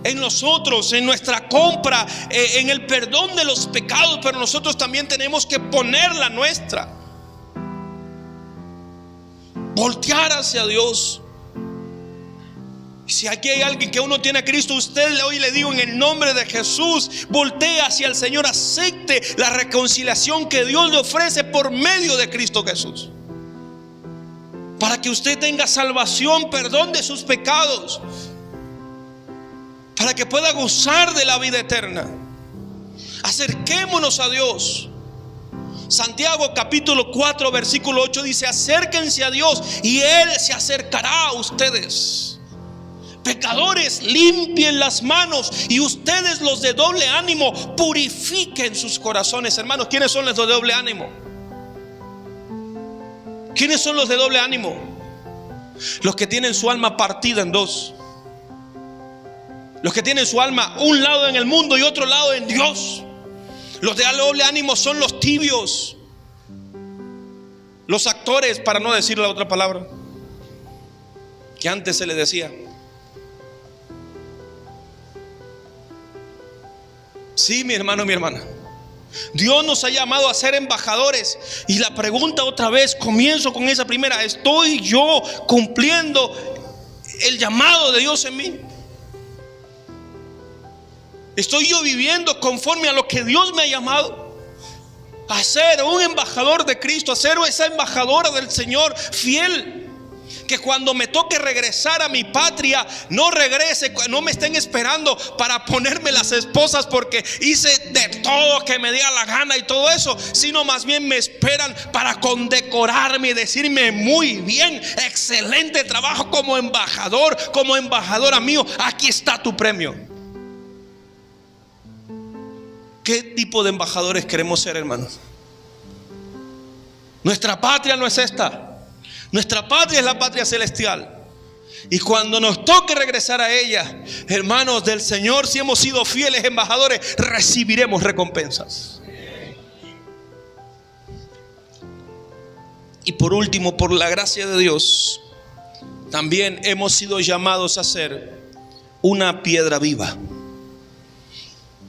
en nosotros, en nuestra compra, en el perdón de los pecados, pero nosotros también tenemos que poner la nuestra. Voltear hacia Dios. Y si aquí hay alguien que aún no tiene a Cristo, usted hoy le digo en el nombre de Jesús, voltee hacia el Señor, acepte la reconciliación que Dios le ofrece por medio de Cristo Jesús, para que usted tenga salvación, perdón de sus pecados, para que pueda gozar de la vida eterna. Acerquémonos a Dios. Santiago capítulo 4 versículo 8 dice: acérquense a Dios y Él se acercará a ustedes. Pecadores, limpien las manos, y ustedes los de doble ánimo, purifiquen sus corazones. Hermanos, ¿quiénes son los de doble ánimo? ¿Quiénes son los de doble ánimo? Los que tienen su alma partida en dos. Los que tienen su alma un lado en el mundo y otro lado en Dios. Los de doble ánimo son los tibios, los actores, para no decir la otra palabra que antes se le decía. Sí, mi hermano, mi hermana, Dios nos ha llamado a ser embajadores. Y la pregunta otra vez, comienzo con esa primera: ¿estoy yo cumpliendo el llamado de Dios en mí? ¿Estoy yo viviendo conforme a lo que Dios me ha llamado? A ser un embajador de Cristo, a ser esa embajadora del Señor fiel. Que cuando me toque regresar a mi patria, no regrese, no me estén esperando para ponerme las esposas porque hice de todo que me diera la gana y todo eso, sino más bien me esperan para condecorarme y decirme: muy bien, excelente trabajo como embajador, como embajadora mío, aquí está tu premio. ¿Qué tipo de embajadores queremos ser, hermanos? Nuestra patria no es esta. Nuestra patria es la patria celestial. Y cuando nos toque regresar a ella, hermanos del Señor, si hemos sido fieles embajadores, recibiremos recompensas. Y por último, por la gracia de Dios, también hemos sido llamados a ser una piedra viva.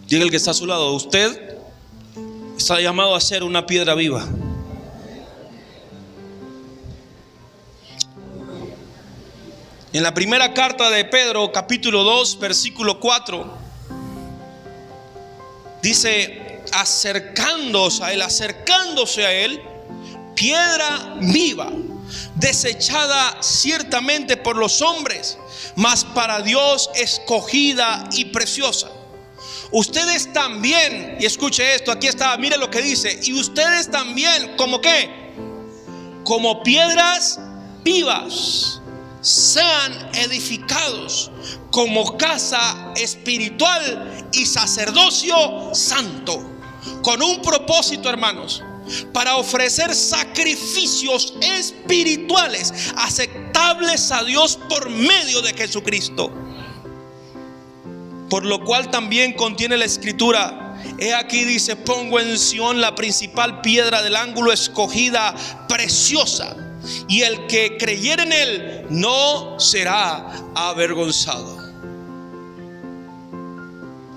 Diga el que está a su lado: usted está llamado a ser una piedra viva. En la primera carta de Pedro, capítulo 2, versículo 4, dice: acercándose a él, piedra viva, desechada ciertamente por los hombres, mas para Dios escogida y preciosa. Ustedes también, y escuche esto, aquí está, mire lo que dice, y ustedes también, ¿como qué? Como piedras vivas, sean edificados como casa espiritual y sacerdocio santo, con un propósito, hermanos, para ofrecer sacrificios espirituales aceptables a Dios por medio de Jesucristo. Por lo cual también contiene la escritura: he aquí, dice, pongo en Sión la principal piedra del ángulo, escogida, preciosa, y el que creyere en él no será avergonzado.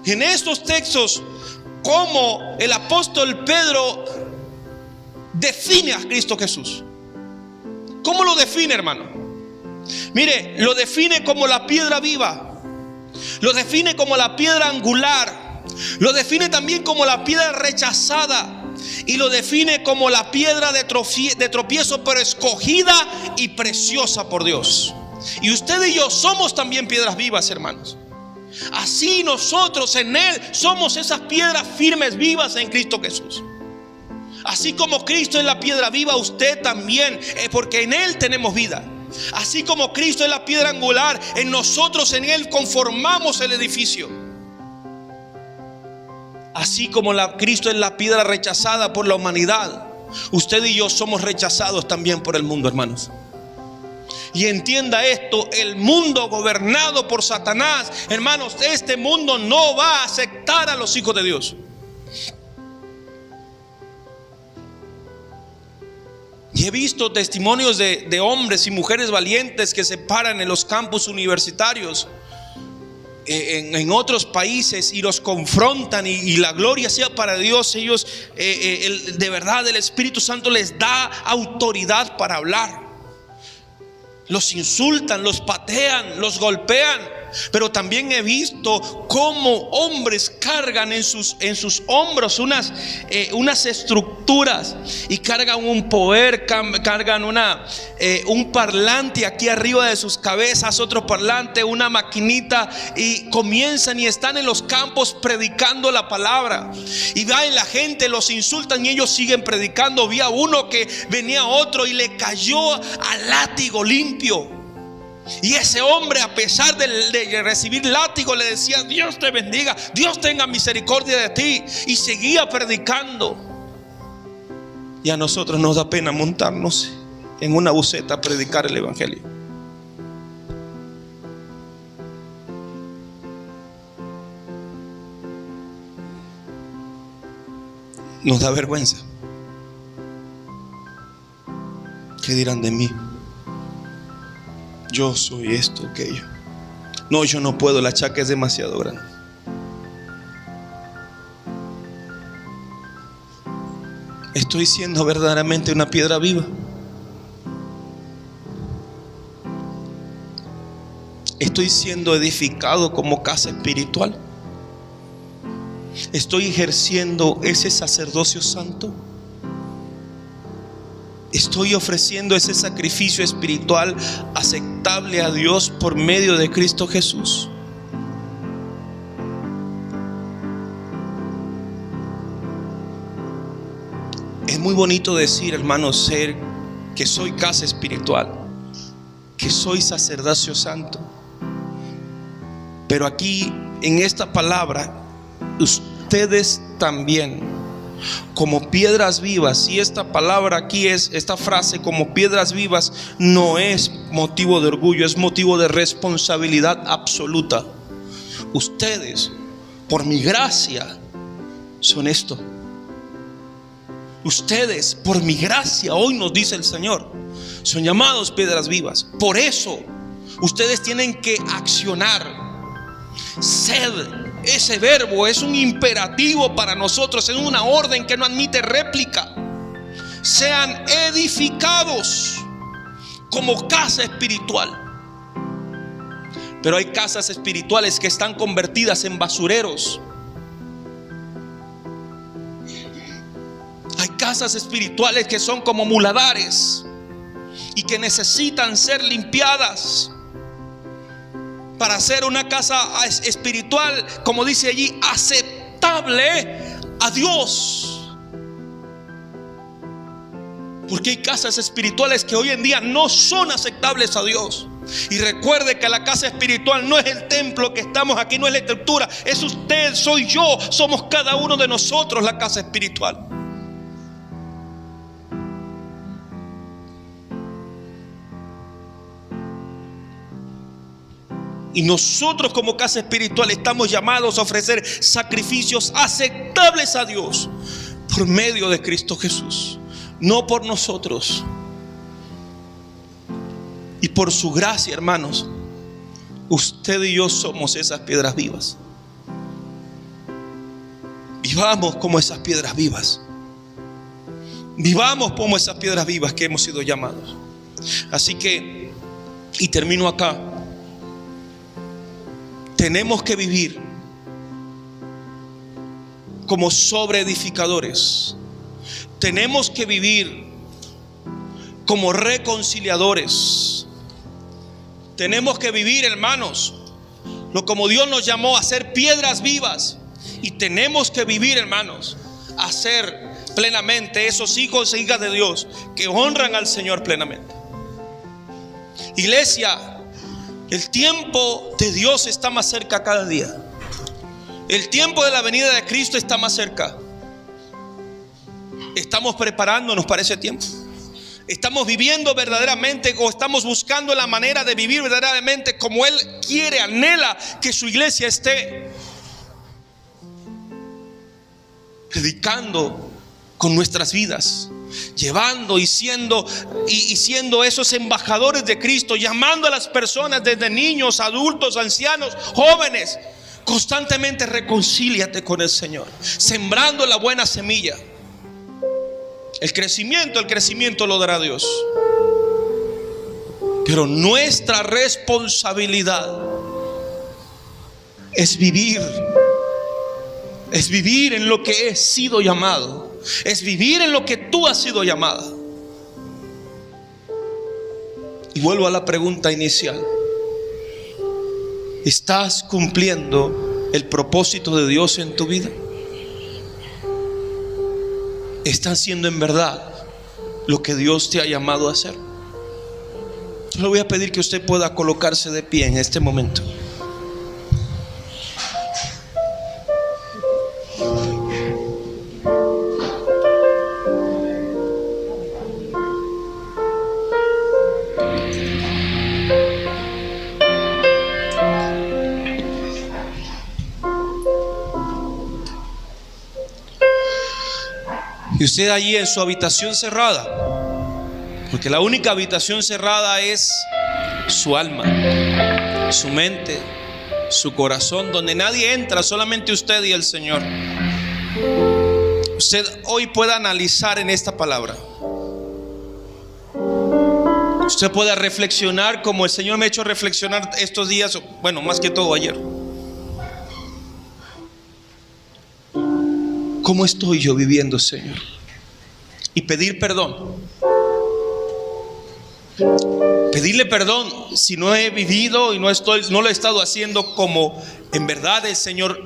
En estos textos, como el apóstol Pedro define a Cristo Jesús. ¿Cómo lo define, hermano? Mire, lo define como la piedra viva, lo define como la piedra angular, lo define también como la piedra rechazada, y lo define como la piedra de tropiezo, pero escogida y preciosa por Dios. Y usted y yo somos también piedras vivas, hermanos. Así nosotros en Él somos esas piedras firmes, vivas en Cristo Jesús. Así como Cristo es la piedra viva, usted también, porque en Él tenemos vida. Así como Cristo es la piedra angular, en nosotros, en Él, conformamos el edificio. Así como Cristo es la piedra rechazada por la humanidad, usted y yo somos rechazados también por el mundo, hermanos. Y entienda esto: el mundo gobernado por Satanás, hermanos, este mundo no va a aceptar a los hijos de Dios. Y he visto testimonios de hombres y mujeres valientes que se paran en los campus universitarios en otros países y los confrontan, y la gloria sea para Dios. Ellos de verdad, el Espíritu Santo les da autoridad para hablar. Los insultan, los patean, los golpean. Pero también he visto cómo hombres cargan en sus hombros unas estructuras, y cargan un poder, cargan un parlante aquí arriba de sus cabezas, otro parlante, una maquinita, y comienzan y están en los campos predicando la palabra. Y va, la gente los insultan y ellos siguen predicando. Vi a uno que venía a otro y le cayó al látigo limpio. Y ese hombre, a pesar de recibir látigo, le decía: Dios te bendiga, Dios tenga misericordia de ti, y seguía predicando. Y a nosotros nos da pena montarnos en una buseta a predicar el evangelio. Nos da vergüenza. ¿Qué dirán de mí? Yo soy esto, aquello. No, yo no puedo, el achaque es demasiado grande. ¿Estoy siendo verdaderamente una piedra viva? ¿Estoy siendo edificado como casa espiritual? ¿Estoy ejerciendo ese sacerdocio santo? ¿Estoy ofreciendo ese sacrificio espiritual aceptable a Dios por medio de Cristo Jesús? Es muy bonito decir, hermanos, que soy casa espiritual, que soy sacerdocio santo. Pero aquí, en esta palabra, ustedes también, como piedras vivas. Y esta palabra aquí esta frase, como piedras vivas, no es motivo de orgullo, es motivo de responsabilidad absoluta. Ustedes, por mi gracia, son esto. Ustedes, por mi gracia, hoy nos dice el Señor, son llamados piedras vivas. Por eso ustedes tienen que accionar. Sed, ese verbo es un imperativo para nosotros, es una orden que no admite réplica. Sean edificados como casa espiritual. Pero hay casas espirituales que están convertidas en basureros. Hay casas espirituales que son como muladares, y que necesitan ser limpiadas para hacer una casa espiritual, como dice allí, aceptable a Dios. Porque hay casas espirituales que hoy en día no son aceptables a Dios. Y recuerde que la casa espiritual no es el templo que estamos aquí, no es la estructura, es usted, soy yo, somos cada uno de nosotros la casa espiritual. Y nosotros como casa espiritual estamos llamados a ofrecer sacrificios aceptables a Dios por medio de Cristo Jesús, no por nosotros. Y por su gracia, hermanos, usted y yo somos esas piedras vivas. Vivamos como esas piedras vivas. Vivamos como esas piedras vivas que hemos sido llamados. Así que, y termino acá, tenemos que vivir como sobreedificadores. Tenemos que vivir como reconciliadores. Tenemos que vivir, hermanos, como Dios nos llamó a ser piedras vivas. Y tenemos que vivir, hermanos, a ser plenamente esos hijos e hijas de Dios que honran al Señor plenamente. Iglesia, el tiempo de Dios está más cerca cada día. El tiempo de la venida de Cristo está más cerca. Estamos preparándonos para ese tiempo. Estamos viviendo verdaderamente, o estamos buscando la manera de vivir verdaderamente como Él quiere, anhela que su iglesia esté. Predicando con nuestras vidas, llevando y siendo esos embajadores de Cristo, llamando a las personas desde niños, adultos, ancianos, jóvenes. Constantemente reconcíliate con el Señor, sembrando la buena semilla. El crecimiento lo dará Dios. Pero nuestra responsabilidad es vivir en lo que he sido llamado. Es vivir en lo que tú has sido llamada. Y vuelvo a la pregunta inicial. ¿Estás cumpliendo el propósito de Dios en tu vida? ¿Estás haciendo en verdad lo que Dios te ha llamado a hacer? Yo le voy a pedir que usted pueda colocarse de pie en este momento. Y usted allí en su habitación cerrada, porque la única habitación cerrada es su alma, su mente, su corazón, donde nadie entra, solamente usted y el Señor. Usted hoy puede analizar en esta palabra. Usted puede reflexionar como el Señor me ha hecho reflexionar estos días, bueno, más que todo ayer. ¿Cómo estoy yo viviendo, Señor? Y pedir perdón. Pedirle perdón si no he vivido y no lo he estado haciendo como en verdad el Señor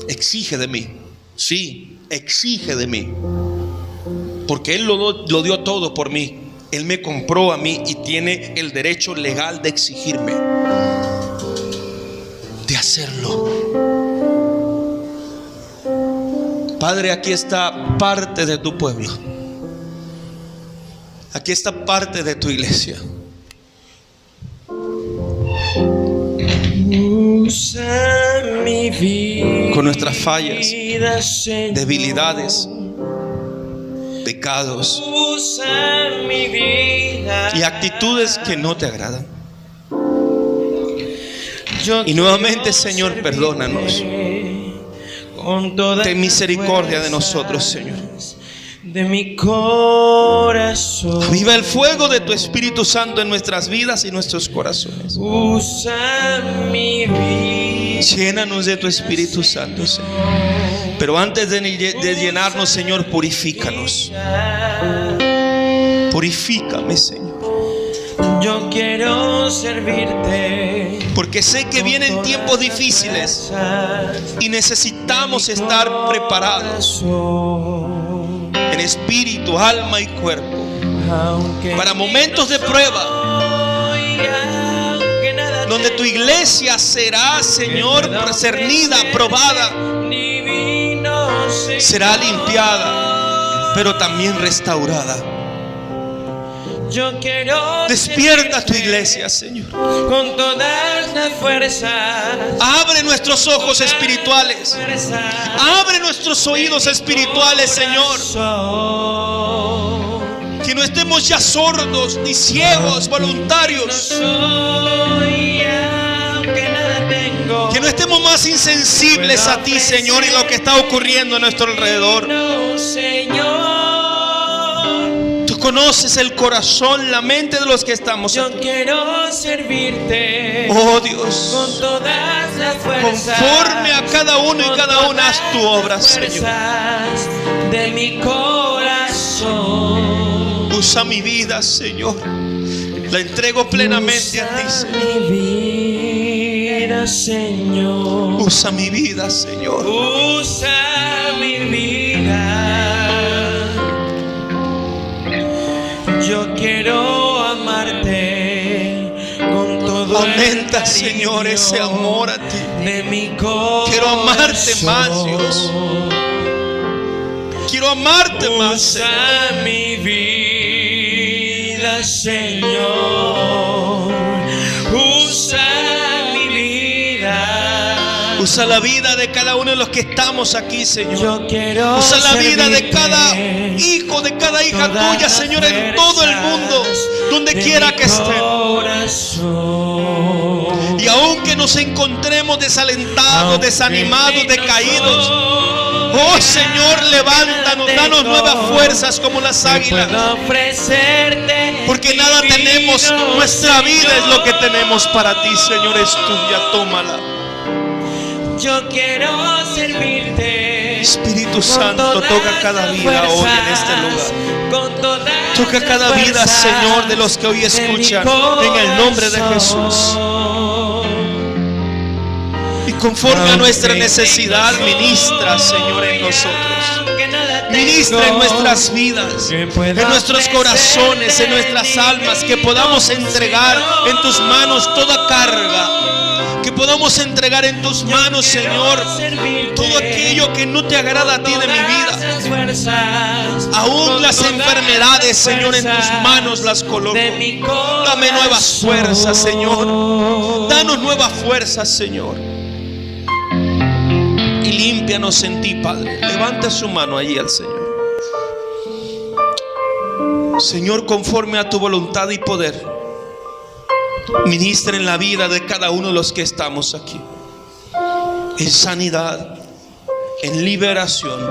exige de mí. Sí, exige de mí. Porque Él lo dio todo por mí. Él me compró a mí y tiene el derecho legal de exigirme, de hacerlo. Padre, aquí está parte de tu pueblo. Aquí está parte de tu iglesia. Usa mi vida, con nuestras fallas, debilidades, pecados usa mi vida, y actitudes que no te agradan. Y nuevamente, Señor, perdónanos. Ten misericordia de nosotros, Señor. De mi corazón. Aviva el fuego de tu Espíritu Santo en nuestras vidas y nuestros corazones. Usa mi vida. Llénanos de tu Espíritu Santo, Señor. Pero antes de llenarnos, Señor, purifícanos. Purifícame, Señor. Yo quiero servirte. Porque sé que vienen tiempos difíciles y necesitamos estar preparados en espíritu, alma y cuerpo para momentos de prueba, donde tu iglesia será, Señor, cernida, probada, será limpiada, pero también restaurada. Yo quiero despierta tu iglesia, Señor, con todas las fuerzas. Abre nuestros ojos espirituales, abre nuestros oídos espirituales, Señor. Que no estemos ya sordos ni ciegos, voluntarios. Que no estemos más insensibles a ti, Señor, y lo que está ocurriendo a nuestro alrededor. Tú conoces el corazón, la mente de los que estamos aquí. Yo quiero servirte. Oh Dios, con todas las fuerzas, conforme a cada uno y cada una haz tu obra, Señor. De mi corazón. Usa mi vida, Señor. La entrego plenamente a ti, Señor. Mi vida, Señor. Usa mi vida, Señor. Usa mi vida. Yo quiero amarte con todo. Aumenta, Señor, ese amor a ti. De mi corazón. Quiero amarte más, Dios. Quiero amarte más, Señor. Usa mi vida, Señor. Usa mi vida. Usa la vida de cada uno de los que estamos aquí, Señor. Yo quiero usa la vida de servirte. cada hijo, de cada hija Todas tuya, Señor, en todo el mundo, donde de quiera mi que estén. corazón. Y aunque nos encontremos desalentados, desanimados, decaídos, oh Señor, levántanos, danos nuevas fuerzas como las águilas. Porque nada tenemos, nuestra vida es lo que tenemos para ti, Señor, es tuya, tómala. Yo quiero servirte. Espíritu Santo, toca cada vida hoy en este lugar. Toca cada vida, Señor, de los que hoy escuchan, en el nombre de Jesús. Y conforme a nuestra necesidad, ministra, Señor, en nosotros. Ministra en nuestras vidas, en nuestros corazones, en nuestras almas, que podamos entregar en tus manos toda carga. Que podamos entregar en tus manos, Señor, todo aquello que no te agrada a ti de mi vida. Aún las enfermedades, Señor, en tus manos las coloco. Dame nuevas fuerzas, Señor. Danos nuevas fuerzas, Señor. Y límpianos en ti, Padre. Levanta su mano allí al Señor. Señor, conforme a tu voluntad y poder, ministra en la vida de cada uno de los que estamos aquí, en sanidad, en liberación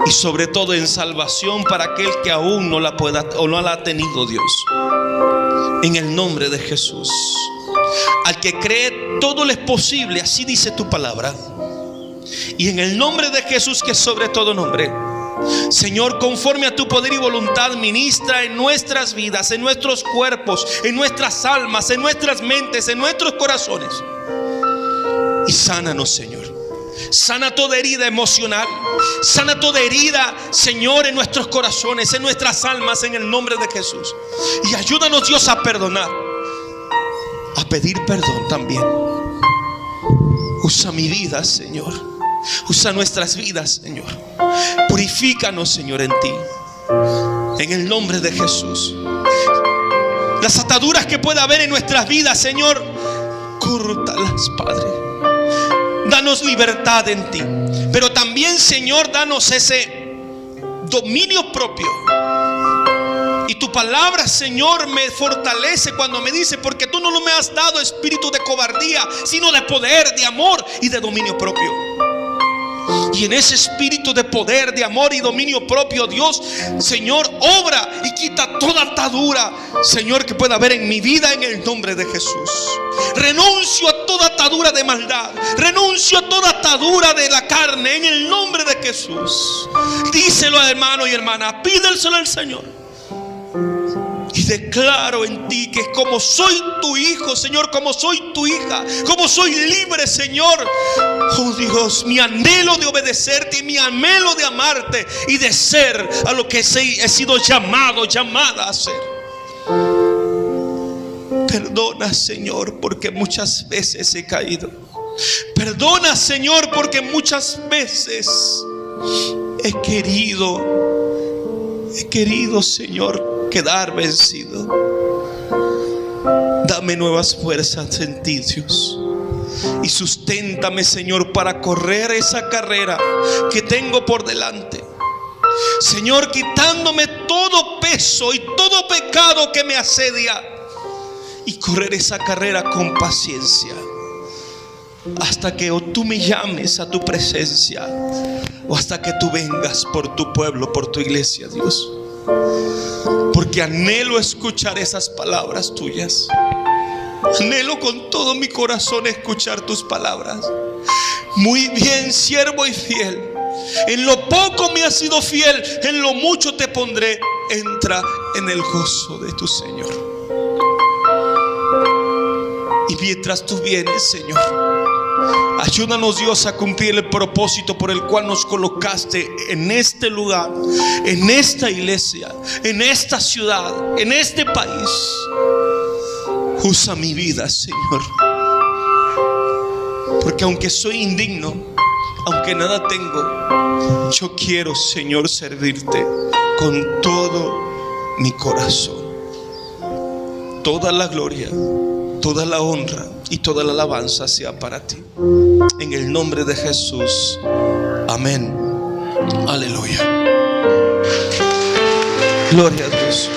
y sobre todo en salvación para aquel que aún no la pueda o no la ha tenido, Dios. En el nombre de Jesús. Al que cree, todo le es posible, así dice tu palabra. Y en el nombre de Jesús, que sobre todo nombre, Señor, conforme a tu poder y voluntad, ministra en nuestras vidas, en nuestros cuerpos, en nuestras almas, en nuestras mentes, en nuestros corazones. Y sánanos, Señor. Sana toda herida emocional. Sana toda herida, Señor, en nuestros corazones, en nuestras almas, en el nombre de Jesús. Y ayúdanos, Dios, a perdonar, a pedir perdón también. Usa mi vida, Señor. Usa nuestras vidas, Señor. Purifícanos, Señor, en ti. En el nombre de Jesús. Las ataduras que pueda haber en nuestras vidas, Señor, córtalas, Padre. Danos libertad en ti. Pero también, Señor, danos ese dominio propio. Y tu palabra, Señor, me fortalece cuando me dice: porque tú no me has dado espíritu de cobardía, sino de poder, de amor y de dominio propio. Y en ese espíritu de poder, de amor y dominio propio, Dios, Señor, obra y quita toda atadura, Señor, que pueda haber en mi vida, en el nombre de Jesús. Renuncio a toda atadura de maldad, renuncio a toda atadura de la carne, en el nombre de Jesús. Díselo, hermano y hermana, pídelselo al Señor. declaro en ti que como soy tu hijo, Señor, como soy tu hija, como soy libre, Señor, oh Dios, mi anhelo de obedecerte y mi anhelo de amarte y de ser a lo que he sido llamada a ser. Perdona, Señor, porque muchas veces he caído. Perdona, Señor, porque muchas veces he querido, Señor, quedar vencido. Dame nuevas fuerzas en ti, Dios, y susténtame, Señor, para correr esa carrera que tengo por delante. Señor, quitándome todo peso y todo pecado que me asedia, y correr esa carrera con paciencia hasta que o tú me llames a tu presencia o hasta que tú vengas por tu pueblo, por tu iglesia, Dios. Porque anhelo escuchar esas palabras tuyas. Anhelo con todo mi corazón escuchar tus palabras. Muy bien, siervo y fiel. En lo poco me has sido fiel, en lo mucho te pondré. Entra en el gozo de tu Señor. Y mientras tú vienes, Señor, ayúdanos, Dios, a cumplir el propósito por el cual nos colocaste en este lugar, en esta iglesia, en esta ciudad, en este país. Usa mi vida, Señor, porque aunque soy indigno, aunque nada tengo, yo quiero, Señor, servirte con todo mi corazón. Toda la gloria, toda la honra y toda la alabanza sea para ti. En el nombre de Jesús. Amén. Aleluya. Gloria a Dios.